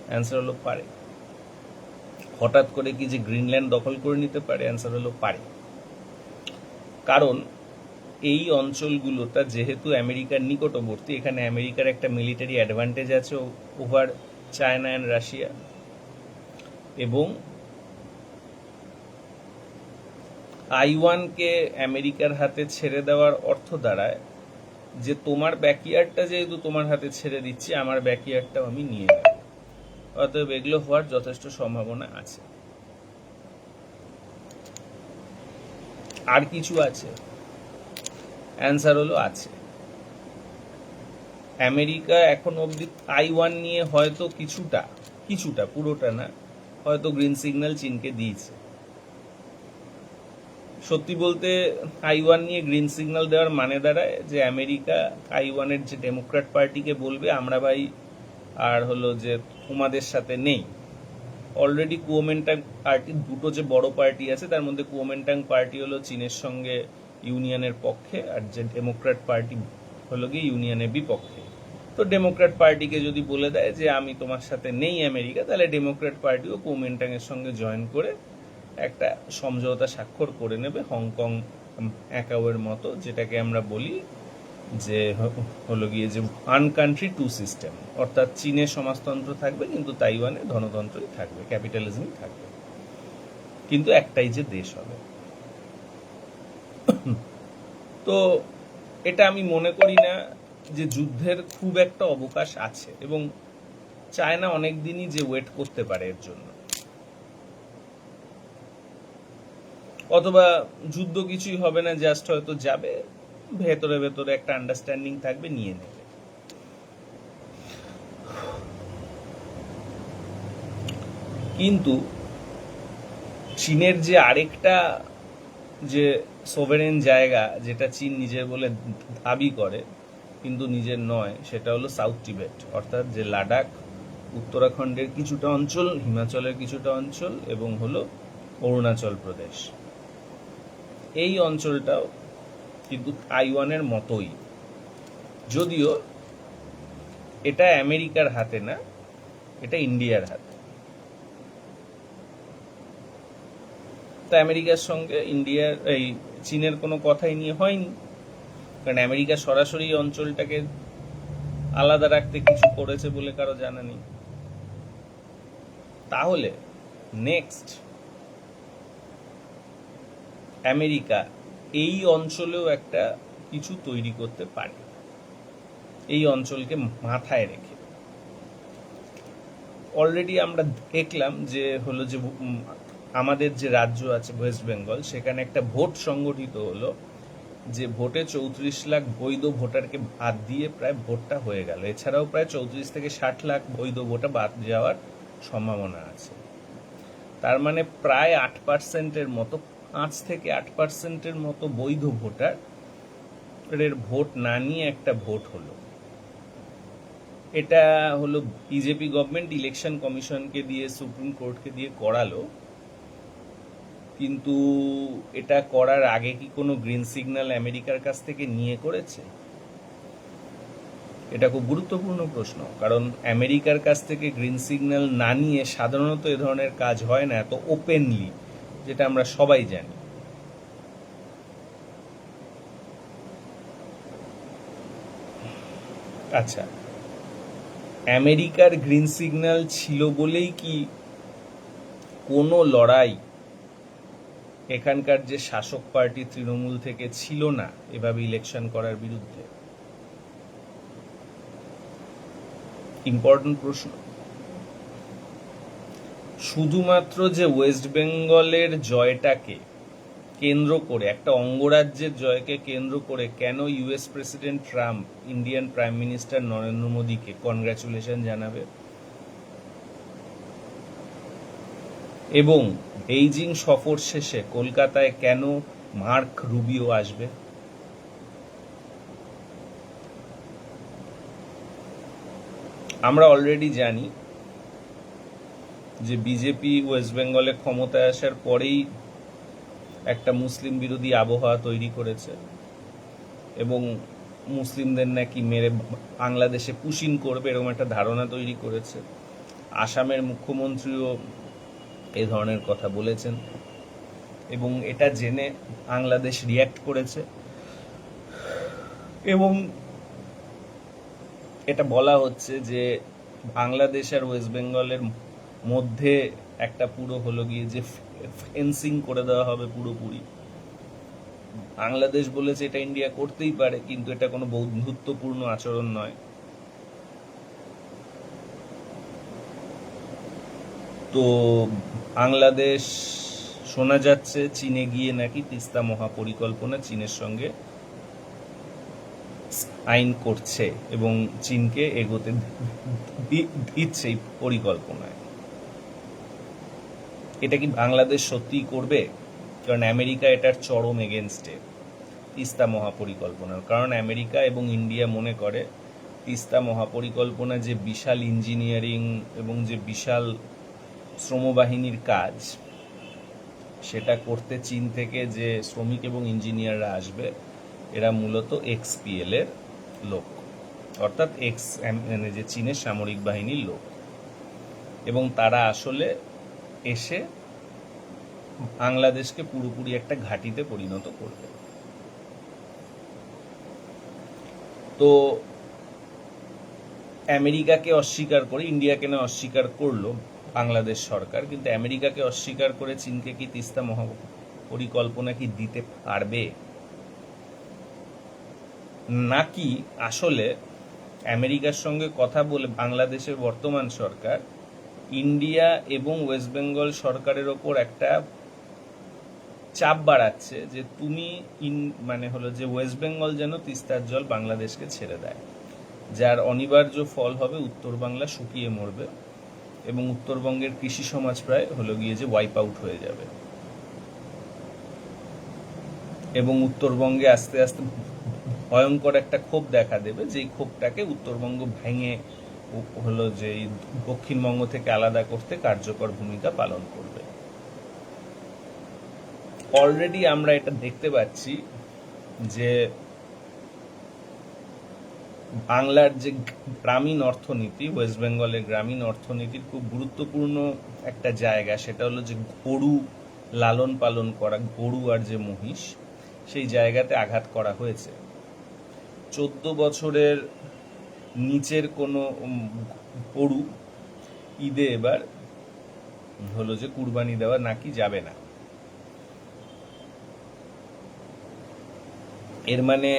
অ্যান্সার হলো পারে। হঠাৎ করে কি যে গ্রিনল্যান্ড দখল করে নিতে পারে? অ্যান্সার হলো পারে। কারণ এই অঞ্চলগুলোটা যেহেতু আমেরিকার নিকটবর্তী, এখানে আমেরিকার একটা মিলিটারি অ্যাডভান্টেজ আছে ওভার চায়না অ্যান্ড রাশিয়া, এবং তাইওয়ানকে আমেরিকার হাতে ছেড়ে দেওয়ার অর্থ দাঁড়ায় যে তোমার ব্যাকইয়ার্ডটা যেহেতু তোমার হাতে ছেড়ে দিচ্ছি, আমার ব্যাকইয়ার্ডটাও আমি নিয়ে নেব। অতএব এগুলো হওয়ার যথেষ্ট সম্ভাবনা আছে। আর কিছু আছে? অ্যান্সার হলো আছে। আমেরিকা এখন অবধি তাইওয়ান নিয়ে হয়তো কিছুটা পুরোটা না, হয়তো গ্রিন সিগন্যাল চীনকে দিয়েছে। সত্যি বলতে তাইওয়ান নিয়ে গ্রিন সিগন্যাল দেওয়ার মানে দাঁড়ায় যে আমেরিকা তাইওয়ানের যে ডেমোক্র্যাট পার্টিকে বলবে আমরা ভাই আর হলো যে তোমাদের সাথে নেই। অলরেডি কুওমিন্টাং পার্টি, দুটো যে বড় পার্টি আছে তার মধ্যে কুওমিন্টাং পার্টি হলো চীনের সঙ্গে ইউনিয়নের পক্ষে, আর যে ডেমোক্র্যাট পার্টি হলো গিয়ে ইউনিয়নের বিপক্ষে। তো ডেমোক্র্যাট পার্টিকে যদি বলে দেয় যে আমি তোমার সাথে নেই আমেরিকা, তাহলে ডেমোক্র্যাট পার্টিও কুওমিন্টাং এর সঙ্গে জয়েন করে একটা সমঝোতা স্বাক্ষর করে নেবে, হংকং অ্যাকাউয়ের মতো, যেটাকে আমরা বলি যে হলো গিয়ে যে ওয়ান কান্ট্রি টু সিস্টেম, অর্থাৎ চীনের সমাজতন্ত্র থাকবে কিন্তু তাইওয়ানে ধনতন্ত্রই থাকবে, ক্যাপিটালিজমই থাকবে, কিন্তু একটাই যে দেশ হবে। তো এটা আমি মনে করি না যে যুদ্ধের খুব একটা অবকাশ আছে, এবং চায়না অনেক দিনই যে ওয়েট করতে পারে এর জন্য। অথবা যুদ্ধ কিছুই হবে না, জাস্ট হয়তো যাবে, ভেতরে ভেতরে একটা আন্ডারস্ট্যান্ডিং থাকবে, নিয়ে নেবে। কিন্তু চীনের যে আরেকটা যে সোভেরেন জায়গা, যেটা চীন নিজের বলে দাবি করে কিন্তু নিজের নয়, সেটা হলো সাউথ টিবেট, অর্থাৎ যে লাদাখ, উত্তরাখণ্ডের কিছুটা অঞ্চল, হিমাচলের কিছুটা অঞ্চল এবং হলো অরুণাচল প্রদেশ। এই অঞ্চলটাও কিন্তু তাইওয়ানের মতোই, যদিও এটা আমেরিকার হাতে না, এটা ইন্ডিয়ার হাতে। তা আমেরিকার সঙ্গে ইন্ডিয়ার এই চীনের কোনো কথাই নিয়ে হয়নি, কারণ আমেরিকা সরাসরি অঞ্চলটাকে আলাদা রাখতে কিছু করেছে বলে কারো জানা নেই। তাহলে নেক্সট আমেরিকা এই অঞ্চলেও একটা কিছু তৈরি করতে পারে, এই অঞ্চলকে মাথায় রেখে। অলরেডি আমরা দেখলাম যে হলো যে আমাদের যে রাজ্য আছে ওয়েস্ট বেঙ্গল, সেখানে একটা ভোট সংগঠিত হলো, যে ভোটে 34 লাখ বৈধ ভোটারকে বাদ দিয়ে প্রায় ভোটটা হয়ে গেল। এছাড়াও প্রায় 34 থেকে 60 লাখ বৈধ ভোটার বাদ যাওয়ার সম্ভাবনা আছে। তার মানে প্রায় 8%-এর মতো, 5 থেকে 8%-এর মতো বৈধ ভোটারের ভোট না নিয়ে একটা ভোট হলো। এটা হলো বিজেপি গভর্নমেন্ট ইলেকশন কমিশনকে দিয়ে, সুপ্রিম কোর্টকে দিয়ে করালো, কিন্তু এটা করার আগে কি কোনো গ্রিন সিগন্যাল আমেরিকার কাছ থেকে নিয়ে করেছে? এটা খুব গুরুত্বপূর্ণ প্রশ্ন, কারণ আমেরিকার কাছ থেকে গ্রিন সিগন্যাল না নিয়ে সাধারণত এ ধরনের কাজ হয় না এত ওপেনলি, যেটা আমরা সবাই জানি। আচ্ছা, আমেরিকার গ্রিন সিগন্যাল ছিল বলেই কি কোনো লড়াই এখানকার যে শাসক পার্টি তৃণমূল থেকে ছিল না এভাবে ইলেকশন করার বিরুদ্ধে? ইম্পর্টেন্ট প্রশ্ন। শুধুমাত্র যে ওয়েস্ট বেঙ্গলের জয়টাকে কেন্দ্র করে, একটা অঙ্গরাজ্যের জয়কে কেন্দ্র করে কেন US president Trump Indian prime minister Narendra মোদীকে কনগ্রাচুলেশন জানাবে, এবং বেইজিং সফর শেষে কলকাতায় কেন মার্ক রুবিও আসবে? আমরা অলরেডি জানি যে বিজেপি ওয়েস্ট বেঙ্গলে ক্ষমতায় আসার পরেই একটা মুসলিম বিরোধী আবহাওয়া তৈরি করেছে এবং মুসলিমদের নাকি মেরে বাংলাদেশে পুশিং করবে এরকম একটা ধারণা তৈরি করেছে। আসামের মুখ্যমন্ত্রীও এ ধরনের কথা বলেছেন এবং এটা জেনে বাংলাদেশ রিয়্যাক্ট করেছে এবং এটা বলা হচ্ছে যে বাংলাদেশ আর ওয়েস্ট বেঙ্গলের মধ্যে একটা পুরো হলো গিয়ে যে ফেন্সিং করে দেওয়া হবে পুরোপুরি। বাংলাদেশ বলেছে এটা ইন্ডিয়া করতেই পারে, কিন্তু এটা কোনো বন্ধুত্বপূর্ণ আচরণ নয়। তো বাংলাদেশ শোনা যাচ্ছে চীনে গিয়ে নাকি তিস্তা মহাপরিকল্পনা চীনের সঙ্গে আইন করছে এবং চীনকে এগোতে দিচ্ছে এই পরিকল্পনায়। এটা কি বাংলাদেশ সত্যিই করবে? কারণ আমেরিকা এটার চরম এগেনস্টে তিস্তা মহাপরিকল্পনার। কারণ আমেরিকা এবং ইন্ডিয়া মনে করে তিস্তা মহাপরিকল্পনা যে বিশাল ইঞ্জিনিয়ারিং এবং যে বিশাল শ্রমবাহিনীর কাজ, সেটা করতে চীন থেকে যে শ্রমিক এবং ইঞ্জিনিয়াররা আসবে এরা মূলত এক্সপিএল এর লোক, অর্থাৎ মানে যে চীনের সামরিক বাহিনীর লোক, এবং তারা আসলে এসে বাংলাদেশকে পুরোপুরি একটা ঘাঁটিতে পরিণত করবে। তো আমেরিকাকে অস্বীকার করে, ইন্ডিয়াকে না অস্বীকার করলো বাংলাদেশ সরকার, কিন্তু আমেরিকাকে অস্বীকার করে চীনকে কি তিস্তা মহাপরিকল্পনা কি দিতে পারবে? নাকি আসলে আমেরিকার সঙ্গে কথা বলে বাংলাদেশের বর্তমান সরকার ইন্ডিয়া এবং ওয়েস্ট বেঙ্গল সরকারের ওপর একটা চাপ বাড়াচ্ছে যে তুমি মানে হলো যে ওয়েস্ট বেঙ্গল যেন তিস্তার জল বাংলাদেশকে ছেড়ে দেয়, যার অনিবার্য ফল হবে উত্তর বাংলা শুকিয়ে মরবে এবং উত্তরবঙ্গের কৃষি সমাজ প্রায় হলো গিয়ে যে ওয়াইপ আউট হয়ে যাবে এবং উত্তরবঙ্গে আস্তে আস্তে ভয়ঙ্কর একটা ক্ষোভ দেখা দেবে, যেই ক্ষোভটাকে উত্তরবঙ্গ ভেঙে হলো যে দক্ষিণবঙ্গ থেকে আলাদা করতে কার্যকর ভূমিকা পালন করবে। অলরেডি আমরা এটা দেখতে পাচ্ছি যে বাংলার যে গ্রামীণ অর্থনীতি, ওয়েস্ট বেঙ্গলের গ্রামীণ অর্থনীতির খুব গুরুত্বপূর্ণ একটা জায়গা, সেটা হলো যে গরু লালন পালন করা, গরু আর যে মহিষ, সেই জায়গাতে আঘাত করা হয়েছে। 14 বছরের নিচের কোনো গরু ঈদে এবার হলো যে কুরবানি দেওয়া নাকি যাবে না। এর মানে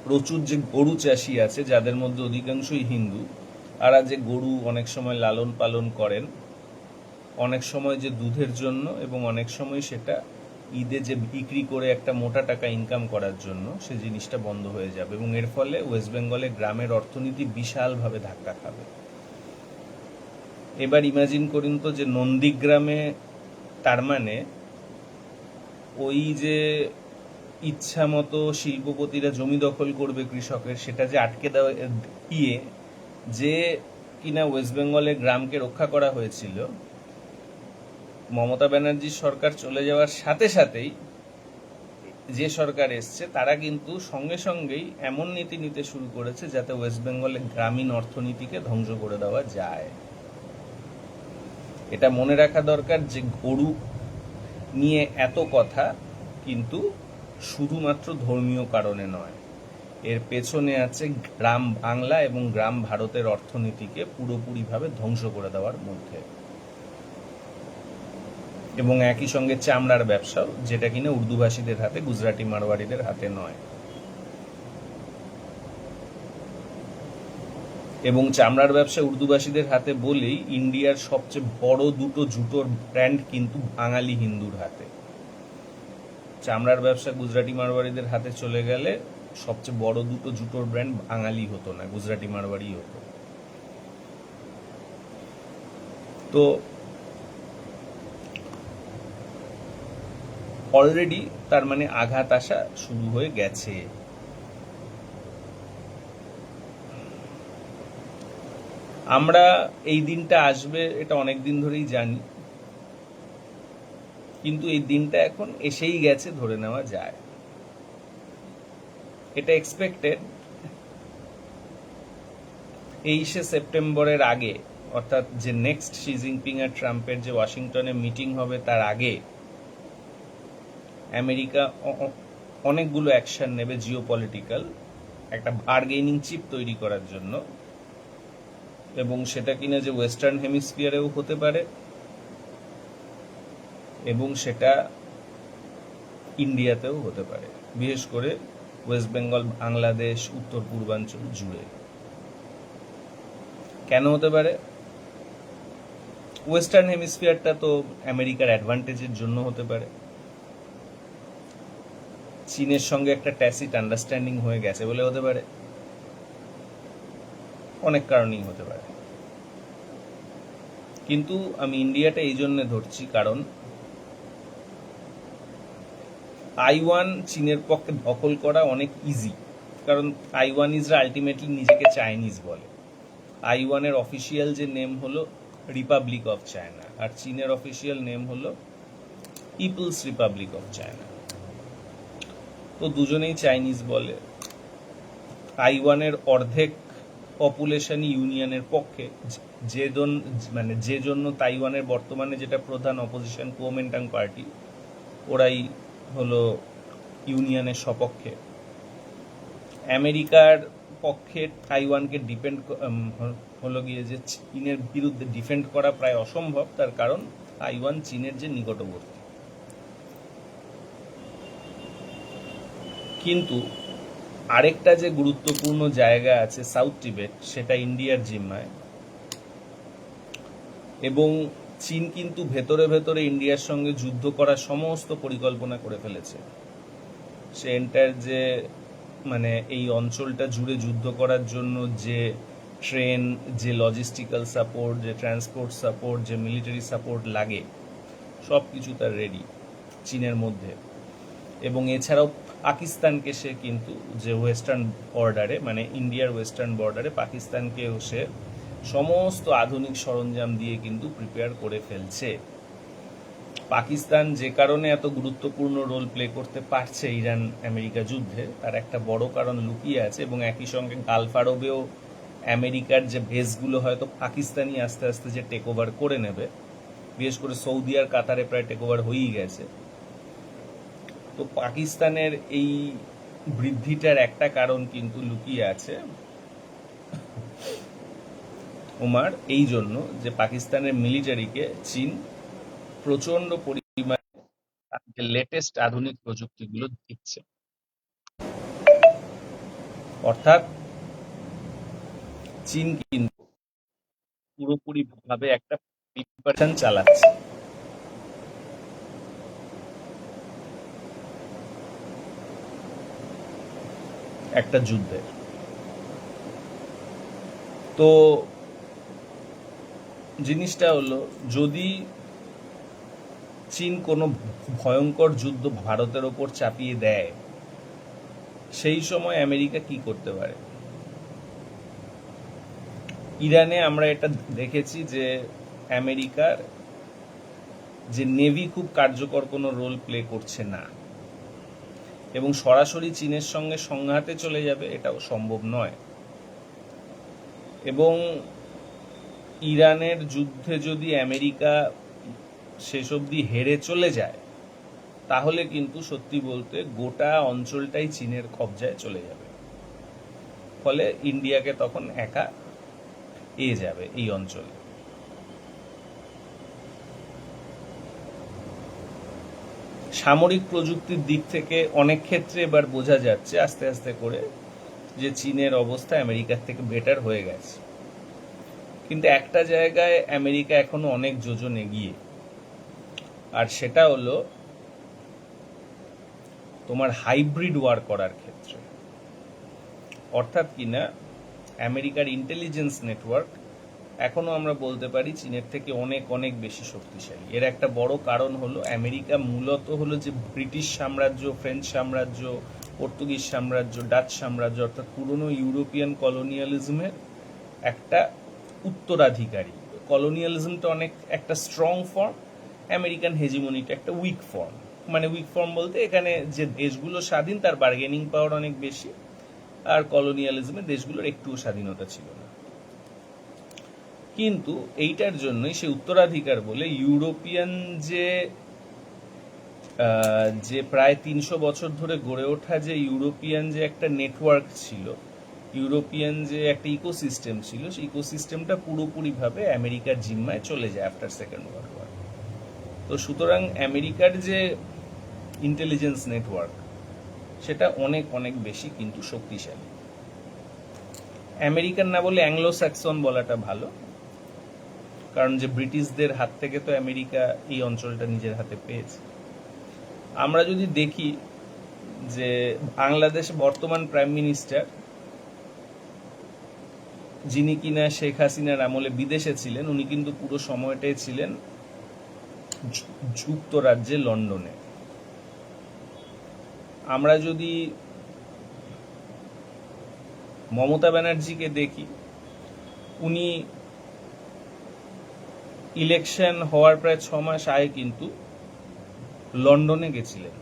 প্রচুর যে গরু চাষি আছে, যাদের মধ্যে অধিকাংশই হিন্দু, তারা যে গরু অনেক সময় লালন পালন করেন, অনেক সময় যে দুধের জন্য এবং অনেক সময় সেটা ঈদে যে বিক্রি করে একটা মোটা টাকা ইনকাম করার জন্য, সে জিনিসটা বন্ধ হয়ে যাবে এবং এর ফলে ওয়েস্ট বেঙ্গলে গ্রামের অর্থনীতি বিশালভাবে ধাক্কা খাবে। এবার ইমাজিন করুন তো যে নন্দীগ্রামে, তার মানে ওই যে ইচ্ছা মতো শিল্পপতিরা জমি দখল করবে কৃষকের, সেটা যে আটকে দেওয়া দিয়ে যে কিনা ওয়েস্ট বেঙ্গলের গ্রামকে রক্ষা করা হয়েছিল, মমতা ব্যানার্জির সরকার চলে যাওয়ার সাথে সাথেই যে সরকার এসছে তারা কিন্তু সঙ্গে সঙ্গেই এমন নীতি নিতে শুরু করেছে যাতে ওয়েস্ট বেঙ্গলের গ্রামীণ অর্থনীতিকে ধ্বংস করে দেওয়া যায়। এটা মনে রাখা দরকার যে গরু নিয়ে এত কথা কিন্তু শুধুমাত্র ধর্মীয় কারণে নয়, এর পেছনে আছে গ্রাম বাংলা এবং গ্রাম ভারতের অর্থনীতিকে পুরোপুরিভাবে ধ্বংস করে দেওয়ার মধ্যে, এবং একই সঙ্গে চামড়ার ব্যবসাও, যেটা কিনা উর্দুভাষীদের হাতে, গুজরাটি মারওয়াড়িদের হাতে নয়। এবং চামড়ার ব্যবসা উর্দুভাষীদের হাতে বলেই ইন্ডিয়ার সবচেয়ে বড় দুটো জুতোর ব্র্যান্ড কিন্তু বাঙালি হিন্দুর হাতে। চামড়ার ব্যবসা গুজরাটি মারওয়াড়িদের হাতে চলে গেলে সবচেয়ে বড় দুটো জুতোর ব্র্যান্ড বাঙালি হতো না, গুজরাটি মারওয়াড়ি হতো। তো অলরেডি তার মানে আঘাত আসা শুরু হয়ে গেছে। আমরা এই দিনটা আসবে এটা অনেক দিন ধরেই জানি, কিন্তু এই দিনটা এখন এসেই গেছে ধরে নেওয়া যায়। এটা এক্সপেক্টেড 23শে সেপ্টেম্বরের আগে, অর্থাৎ যে নেক্সট শি জিনপিং আর ট্রাম্পের যে ওয়াশিংটনে মিটিং হবে তার আগে আমেরিকা অনেকগুলো অ্যাকশন নেবে জিওপলিটিক্যাল, একটা বার্গেনিং চিপ তৈরি করার জন্য, এবং সেটা কিনা যে ওয়েস্টার্ন হেমিস্ফিয়ারেও হতে পারে এবং সেটা ইন্ডিয়াতেও হতে পারে, বিশেষ করে ওয়েস্ট বেঙ্গল, বাংলাদেশ, উত্তর পূর্বাঞ্চল জুড়ে। কেন হতে পারে? ওয়েস্টার্ন হেমিস্ফিয়ারটা তো আমেরিকার অ্যাডভান্টেজের জন্য হতে পারে। চীনের সঙ্গে একটা ট্যাসিট আন্ডারস্ট্যান্ডিং হয়ে গেছে বলে হতে পারে, অনেক কারণেই হতে পারে। কিন্তু আমি ইন্ডিয়াটা এই জন্য ধরছি কারণ তাইওয়ান চীনের পক্ষে দখল করা অনেক ইজি, কারণ তাইওয়ানিজরা আলটিমেটলি নিজেকে চাইনিজ বলে। তাইওয়ানের অফিসিয়াল যে নেম হলো রিপাবলিক অফ চায়না, আর চীনের অফিসিয়াল নেম হলো পিপলস রিপাবলিক অফ চায়না। তো দুজনেই চাইনিজ বলে। তাইওয়ানের অর্ধেক পপুলেশনই ইউনিয়নের পক্ষে, যে জন্য তাইওয়ানের বর্তমানে যেটা প্রধান অপোজিশন কুওমিন্টাং পার্টি, ওরাই হলো ইউনিয়নের সপক্ষে। আমেরিকার পক্ষে তাইওয়ানকে ডিপেন্ড হলো গিয়ে যে চীনের বিরুদ্ধে ডিফেন্ড করা প্রায় অসম্ভব, তার কারণ তাইওয়ান চীনের যে নিকটবর্তী। কিন্তু আরেকটা যে গুরুত্বপূর্ণ জায়গা আছে সাউথ টিবেট, সেটা ইন্ডিয়ার জিম্মায়, এবং চীন কিন্তু ভেতরে ভেতরে ইন্ডিয়ার সঙ্গে যুদ্ধ করার সমস্ত পরিকল্পনা করে ফেলেছে। সে এন্টার যে মানে এই অঞ্চলটা জুড়ে যুদ্ধ করার জন্য যে ট্রেন, যে লজিস্টিক্যাল সাপোর্ট, যে ট্রান্সপোর্ট সাপোর্ট, যে মিলিটারি সাপোর্ট লাগে, সব কিছু তার রেডি চীনের মধ্যে। এবং এছাড়াও পাকিস্তানকে সে কিন্তু যে ওয়েস্টার্ন বর্ডারে, মানে ইন্ডিয়ার ওয়েস্টার্ন বর্ডারে পাকিস্তানকেও সে সমস্ত আধুনিক সরঞ্জাম দিয়ে কিন্তু প্রিপেয়ার করে ফেলছে। পাকিস্তান যে কারণে এত গুরুত্বপূর্ণ রোল প্লে করতে পারছে ইরান আমেরিকা যুদ্ধে, তার একটা বড় কারণ লুকিয়ে আছে। এবং একই সঙ্গে গালফ আরবেও আমেরিকার যে বেসগুলো হয়তো পাকিস্তানি আস্তে আস্তে যে টেক ওভার করে নেবে, বিশেষ করে সৌদি আর কাতারে প্রায় টেক ওভার হয়েই গেছে। তো পাকিস্তানের এই বৃদ্ধিটার একটা কারণ কিন্তু লুকিয়ে আছে ওমার, এই জন্য যে পাকিস্তানের মিলিটারিকে চীন প্রচন্ড পরিমাণে লেটেস্ট আধুনিক প্রযুক্তিগুলো দিচ্ছে। অর্থাৎ চীন কিন্তু পুরোপুরি ভাবে একটা প্রিপারেশন চালাচ্ছে একটা যুদ্ধে। তো জিনিসটা হলো, যদি চীন কোনো ভয়ঙ্কর যুদ্ধ ভারতের ওপর চাপিয়ে দেয়, সেই সময় আমেরিকা কি করতে পারে? ইরানে আমরা এটা দেখেছি যে আমেরিকার যে নেভি খুব কার্যকর কোনো রোল প্লে করছে না। এবং সরাসরি চীনের সঙ্গে সংঘাতে চলে যাবে এটাও সম্ভব নয়। এবং ইরানের যুদ্ধে যদি আমেরিকা শেষ অবধি হেরে চলে যায় তাহলে কিন্তু সত্যি বলতে গোটা অঞ্চলটাই চীনের কবজায় চলে যাবে। ফলে ইন্ডিয়াকে তখন একা যাবে এই অঞ্চলে। সামরিক প্রযুক্তির দিক থেকে অনেক ক্ষেত্রে এবার বোঝা যাচ্ছে আস্তে আস্তে করে যে চীনের অবস্থা আমেরিকার থেকে বেটার হয়ে গেছে। কিন্তু একটা জায়গায় আমেরিকা এখনো অনেক যোজন এগিয়ে, আর সেটা হলো তোমার হাইব্রিড ওয়ার করার ক্ষেত্রে। অর্থাৎ কিনা আমেরিকার ইন্টেলিজেন্স নেটওয়ার্ক এখনো আমরা বলতে পারি চীনের থেকে অনেক অনেক বেশি শক্তিশালী। এর একটা বড় কারণ হলো আমেরিকা মূলত হলো যে ব্রিটিশ সাম্রাজ্য, ফ্রেঞ্চ সাম্রাজ্য, পর্তুগিজ সাম্রাজ্য, ডাচ সাম্রাজ্য অর্থাৎ পুরনো ইউরোপিয়ান কলোনিয়ালিজমের একটা উত্তরাধিকারী। কলোনিয়ালিজমটা অনেক একটা স্ট্রং ফর্ম, আমেরিকান হেজিমনিটা একটা উইক ফর্ম। মানে উইক ফর্ম বলতে এখানে যে দেশগুলো স্বাধীন তার বার্গেনিং পাওয়ার অনেক বেশি, আর কলোনিয়ালিজমে দেশগুলোর একটুও স্বাধীনতা ছিল না। কিন্তু এইটার জন্যই সে উত্তরাধিকার বলে ইউরোপিয়ান যে প্রায় 300 বছর ধরে গড়ে ওঠা যে ইউরোপিয়ান যে একটা নেটওয়ার্ক ছিল, ইউরোপিয়ান যে একটা ইকোসিস্টেম ছিল, সেই ইকোসিস্টেমটা পুরোপুরিভাবে আমেরিকার জিম্মায় চলে যায় আফটার সেকেন্ড ওয়ার্ল্ড ওয়ার। তো সুতরাং আমেরিকার যে ইন্টেলিজেন্স নেটওয়ার্ক সেটা অনেক অনেক বেশি কিন্তু শক্তিশালী। আমেরিকান না বলে অ্যাংলো স্যাক্সন বলাটা ভালো, কারণ যে ব্রিটিশদের হাত থেকে তো আমেরিকা এই অঞ্চলটা নিজের হাতে পেয়েছে। আমরা যদি দেখি যে বাংলাদেশ বর্তমান প্রাইম মিনিস্টার, যিনি কিনা শেখ হাসিনার আমলে বিদেশে ছিলেন, উনি কিন্তু পুরো সময়টাই ছিলেন যুক্তরাজ্যে, লন্ডনে। আমরা যদি মমতা ব্যানার্জিকে দেখি, উনি ইলেকশন হওয়ার প্রায় 6 মাস আগে কিন্তু লন্ডনে গেছিলেন।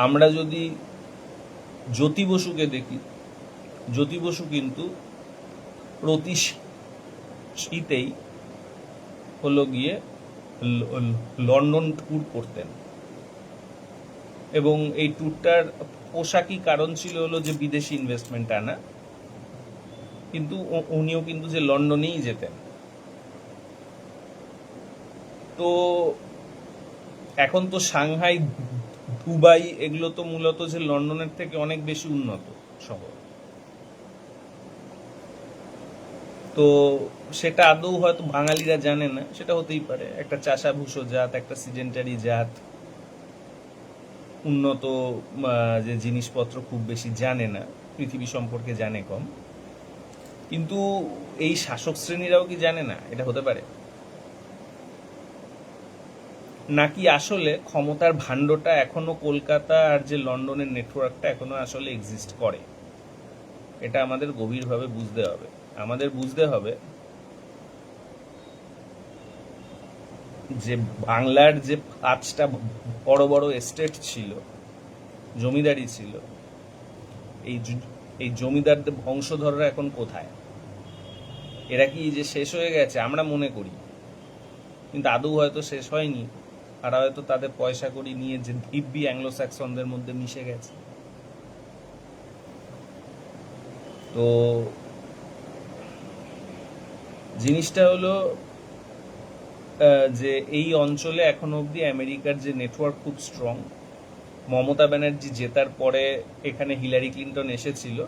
আমরা যদি জ্যোতি বসুকে দেখি, জ্যোতি বসু কিন্তু প্রতি শীতেই হলো গিয়ে লন্ডন ট্যুর করতেন, এবং এই ট্যুরটার পোশাকি কারণ ছিল হলো যে বিদেশি ইনভেস্টমেন্ট আনা, কিন্তু উনিও কিন্তু যে লন্ডনেই যেতেন। তো এখন তো সাংহাই, দুবাই এগুলো তো মূলত যে লন্ডনের থেকে অনেক বেশি উন্নত শহর। তো সেটা আদৌ হয়তো বাঙালিরা জানে না, সেটা হতেই পারে। একটা চাষাভুষো জাত, একটা সিডেন্টারি জাত, উন্নত যে জিনিসপত্র খুব বেশি জানে না, পৃথিবী সম্পর্কে জানে কম। কিন্তু এই শাসক শ্রেণীরাও কি জানে না? এটা হতে পারে। নাকি আসলে ক্ষমতার ভাণ্ডটা এখনো কলকাতা আর যে লন্ডনের নেটওয়ার্কটা এখনো আসলে এক্সিস্ট করে? এটা আমাদের গভীরভাবে বুঝতে হবে। আমাদের বুঝতে হবে যে বাংলার যে 5টা বড় বড় এস্টেট ছিল, জমিদারি ছিল, এই জমিদারদের বংশধররা এখন কোথায়? এরা কি যে শেষ হয়ে গেছে আমরা মনে করি, কিন্তু আদৌ হয়তো শেষ হয়নি। আর হয়তো তাদের পয়সা করি নিয়ে যে দিব্যি অ্যাংলো স্যাক্সনদের মধ্যে মিশে গেছে। তো জিনিসটা হলো যে এই অঞ্চলে এখনো অবধি আমেরিকার যে নেটওয়ার্ক খুব স্ট্রং। মমতা ব্যানার্জি জেতার পরে এখানে হিলারি ক্লিন্টন এসেছিল,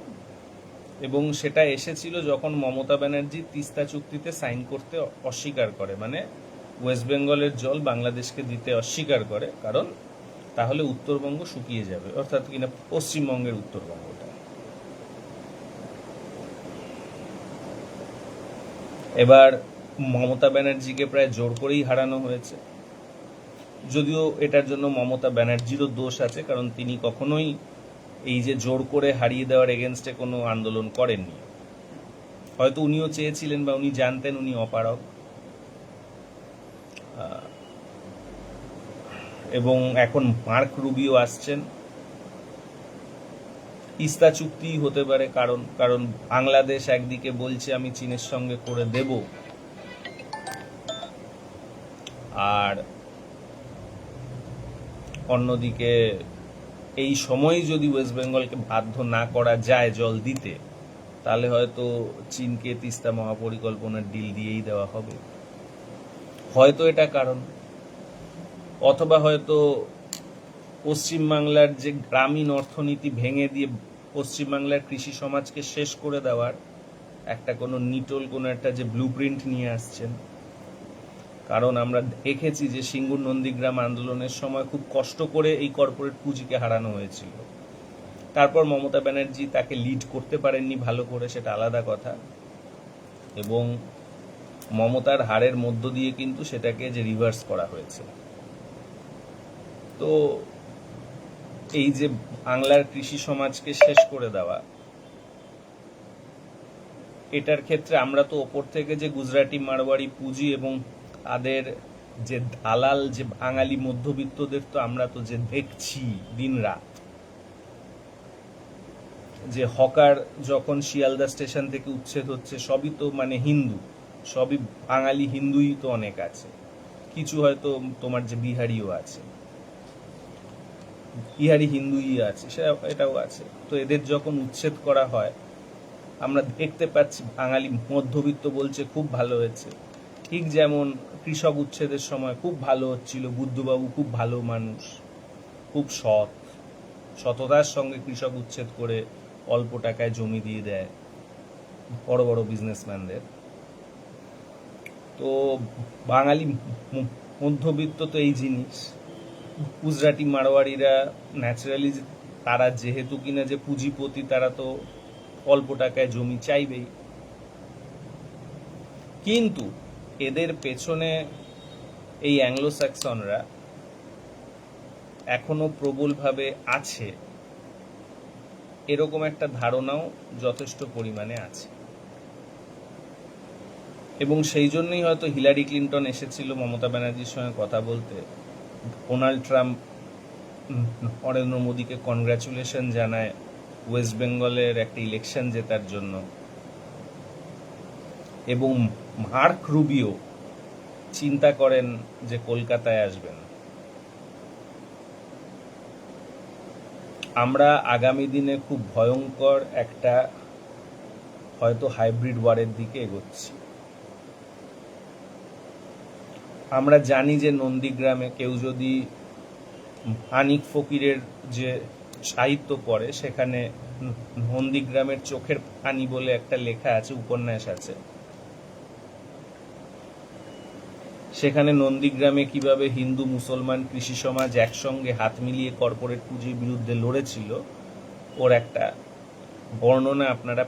এবং সেটা এসেছিল যখন মমতা ব্যানার্জি তিস্তা চুক্তিতে সাইন করতে অস্বীকার করে, মানে ওয়েস্ট বেঙ্গলের জল বাংলাদেশকে দিতে অস্বীকার করে, কারণ তাহলে উত্তরবঙ্গ শুকিয়ে যাবে, অর্থাৎ কিনা পশ্চিমবঙ্গের উত্তরবঙ্গটা। এবার মমতা ব্যানার্জিকে প্রায় জোর করেই হারানো হয়েছে, যদিও এটার জন্য মমতা ব্যানার্জিরও দোষ আছে, কারণ তিনি কখনোই এই যে জোর করে হারিয়ে দেওয়ার এগেনস্টে কোনো আন্দোলন করেননি। হয়তো উনিও চেয়েছিলেন বা উনি জানতেন উনি অপারগ। এবং এখন মার্ক রুবিও আসছেন। তিস্তা চুক্তি হতে পারে, কারণ কারণ বাংলাদেশ একদিকে বলছে আমি চীনের সঙ্গে করে দেব, আর অন্যদিকে এই সময় যদি ওয়েস্ট বেঙ্গলকে বাধ্য না করা যায় জল দিতে, তাহলে হয়তো চীনকে তিস্তা মহাপরিকল্পনার ডিল দিয়েই দেওয়া হবে। হয়তো এটা কারণ, অথবা হয়তো পশ্চিমবাংলার যে গ্রামীণ অর্থনীতি ভেঙে দিয়ে পশ্চিমবাংলার কৃষি সমাজকে শেষ করে দেওয়ার একটা কোনো নিটোল কোনো একটা যে ব্লুপ্রিন্ট নিয়ে আসছেন। কারণ আমরা দেখেছি যে সিঙ্গুর নন্দীগ্রাম আন্দোলনের সময় খুব কষ্ট করে এই কর্পোরেট পুঁজিকে হারানো হয়েছিল। তারপর মমতা ব্যানার্জি তাকে লিড করতে পারেননি ভালো করে, সেটা আলাদা কথা, এবং মমতার হারের মধ্য দিয়ে কিন্তু সেটাকে যে রিভার্স করা হয়েছে। তো এই যে বাংলার কৃষি সমাজকে শেষ করে দেওয়া, এটার ক্ষেত্রে আমরা তো ওপর থেকে যে গুজরাটি মারওয়াড়ি পুঁজি এবং তাদের যে দালাল যে বাঙালি মধ্যবিত্তদের তো আমরা তো যে দেখছি দিন রাত, যে হকার যখন শিয়ালদা স্টেশন থেকে উচ্ছেদ হচ্ছে, সবই তো মানে হিন্দু, সবই বাঙালি হিন্দুই তো অনেক আছে, কিছু হয়তো তোমার যে বিহারিও আছে, বিহারি হিন্দুই আছে, সেটা এটাও আছে। তো এদের যখন উচ্ছেদ করা হয়, আমরা দেখতে পাচ্ছি বাঙালি মধ্যবিত্ত বলছে খুব ভালো হয়েছে। ঠিক যেমন কৃষক উচ্ছেদের সময় খুব ভালো হচ্ছিল, বুদ্ধবাবু খুব ভালো মানুষ, খুব সততার সঙ্গে কৃষক উচ্ছেদ করে অল্প টাকায় জমি দিয়ে দেয় বড় বড় বিজনেসম্যানদের। তো বাঙালি মধ্যবিত্ত তো এই জিনিস। গুজরাটি মারোয়ারিরা ন্যাচারালি তারা যেহেতু কিনা যে পুঁজিপতি, তারা তো অল্প টাকায় জমি চাইবেই, কিন্তু এদের পেছনে এই অ্যাংলো স্যাক্সনরা এখনো প্রবলভাবে আছে, এরকম একটা ধারণাও যথেষ্ট পরিমাণে আছে। এবং সেই জন্যই হয়তো হিলারি ক্লিন্টন এসেছিল মমতা ব্যানার্জির সঙ্গে কথা বলতে, ডোনাল্ড ট্রাম্প নরেন্দ্র মোদীকে কনগ্রাচুলেশন জানায় ওয়েস্ট বেঙ্গলের একটা ইলেকশন জেতার জন্য, এবং মার্ক রুবিও চিন্তা করেন যে কলকাতায় আসবেন। আমরা আগামী দিনে খুব ভয়ঙ্কর একটা হয়তো হাইব্রিড ওয়ারের দিকে এগোচ্ছি। আমরা জানি যে নন্দীগ্রামে কেউ যদি আনিক ফকিরের যে সাহিত্য পড়ে, সেখানে নন্দীগ্রামের চোখের পানি বলে একটা লেখা আছে, উপন্যাস আছে। সেখানে নন্দীগ্রামে কিভাবে হিন্দু মুসলমান কৃষি সমাজ একসঙ্গে হাত মিলিয়ে কর্পোরেট পুঁজির বিরুদ্ধে লড়েছিল, ওর একটা বর্ণনা আপনারা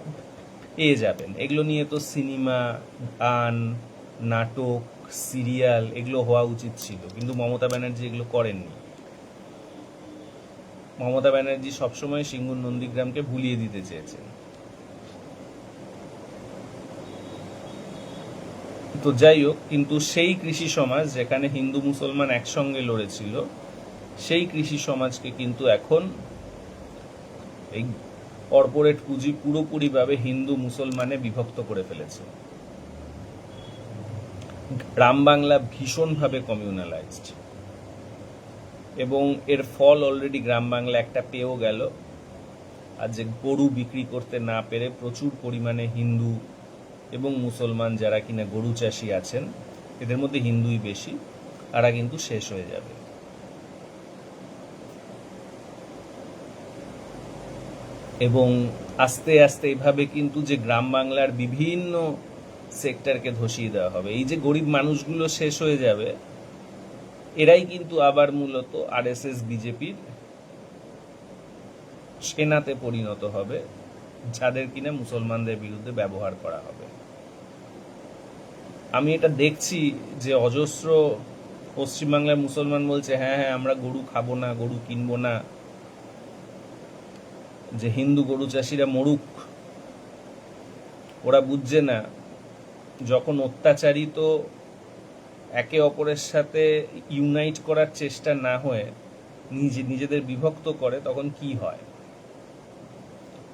পেয়ে যাবেন। এগুলো নিয়ে তো সিনেমা, গান, নাটক, সিরিয়াল এগুলো হওয়া উচিত ছিল, কিন্তু মমতা ব্যানার্জি এগুলো করেননি। মমতা ব্যানার্জি সবসময় সিঙ্গুর নন্দীগ্রামকে ভুলিয়ে দিতে চেয়েছেন। তো যাই হোক, কিন্তু সেই কৃষি সমাজ যেখানে হিন্দু মুসলমান একসঙ্গে লড়েছিল, সেই কৃষি সমাজকে কিন্তু এখন এই কর্পোরেট পুঁজি পুরোপুরিভাবে হিন্দু মুসলমানে বিভক্ত করে ফেলেছে। গ্রাম বাংলা ভীষণভাবে কমিউনালাইজড, এবং এর ফল অলরেডি গ্রাম বাংলা একটা পেয়েও গেল। আর যে গরু বিক্রি করতে না পেরে প্রচুর পরিমাণে হিন্দু এবং মুসলমান যারা কিনা গরু চাষি আছেন, এদের মধ্যে হিন্দুই বেশি, তারা কিন্তু শেষ হয়ে যাবে। এবং আস্তে আস্তে এভাবে কিন্তু যে গ্রাম বাংলার বিভিন্ন সেক্টরকে ধসিয়ে দেওয়া হবে। এই যে গরিব মানুষগুলো শেষ হয়ে যাবে, এরাই কিন্তু আবার মূলত আরএসএস বিজেপির সেনাতে পরিণত হবে, যাদের কিনা মুসলমানদের বিরুদ্ধে ব্যবহার করা হবে। আমি এটা দেখছি যে অজস্র পশ্চিমবাংলার মুসলমান বলছে হ্যাঁ হ্যাঁ আমরা গরু খাবো না, গরু কিনবো না, যে হিন্দু গরু চাষিরা মরুক। ওরা বুঝছে না, যখন অত্যাচারিত একে অপরের সাথে ইউনাইট করার চেষ্টা না হয়ে নিজেদের বিভক্ত করে, তখন কি হয়?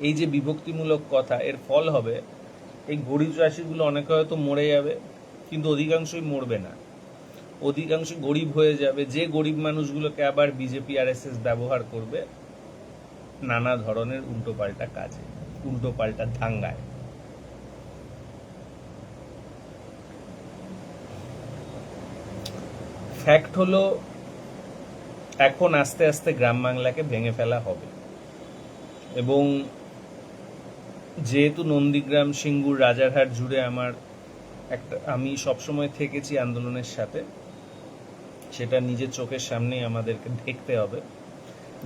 এই যে বিভক্তিমূলক কথা, এর ফল হবে এই গরিব রাশিগুলো অনেকে হয়তো মরে যাবে, কিন্তু অধিকাংশই মরবে না। অধিকাংশ গরিব হয়ে যাবে, যে গরিব মানুষগুলোকে আবার বিজেপি আরএসএস ব্যবহার করবে নানা ধরনের উল্টোপাল্টা কাজে, উল্টোপাল্টা দাঙ্গায়। ফ্যাক্ট হলো, এখন আস্তে আস্তে গ্রাম বাংলাকে ভেঙে ফেলা হবে। এবং যেহেতু নন্দীগ্রাম, সিঙ্গুর, রাজারহাট জুড়ে আমি সবসময় থেকেছি আন্দোলনের সাথে, সেটা নিজের চোখের সামনেই আমাদেরকে দেখতে হবে।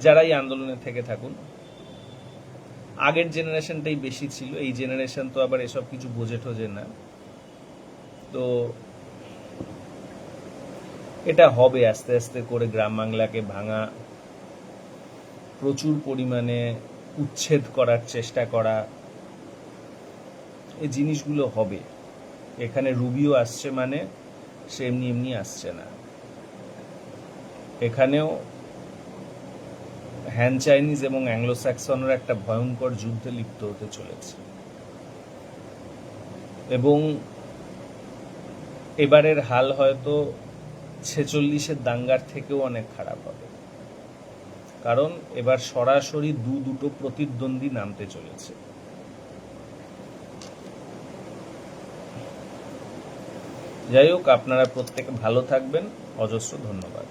যারাই আন্দোলনে থেকে থাকুন, আগের জেনারেশনটাই বেশি ছিল, এই জেনারেশন তো আবার এসব কিছু বোঝে টোঝে না। তো এটা হবে আস্তে আস্তে করে, গ্রাম বাংলাকে ভাঙা, প্রচুর পরিমাণে উচ্ছেদ করার চেষ্টা করা, এই জিনিসগুলো হবে। এখানে রুবিও আসছে মানে সে এমনি এমনি আসছে না। এখানেও হ্যান চাইনিজ এবং অ্যাংলো স্যাক্সনের একটা ভয়ঙ্কর যুদ্ধে লিপ্ত হতে চলেছে। এবং এবারের হাল হয়তো 46-এর দাঙ্গার থেকেও অনেক খারাপ হবে, কারণ এবার সরাসরি দুটো প্রতিদ্বন্দ্বী নামতে চলেছে। যাই হোক, আপনারা প্রত্যেকে ভালো থাকবেন। অজস্র ধন্যবাদ।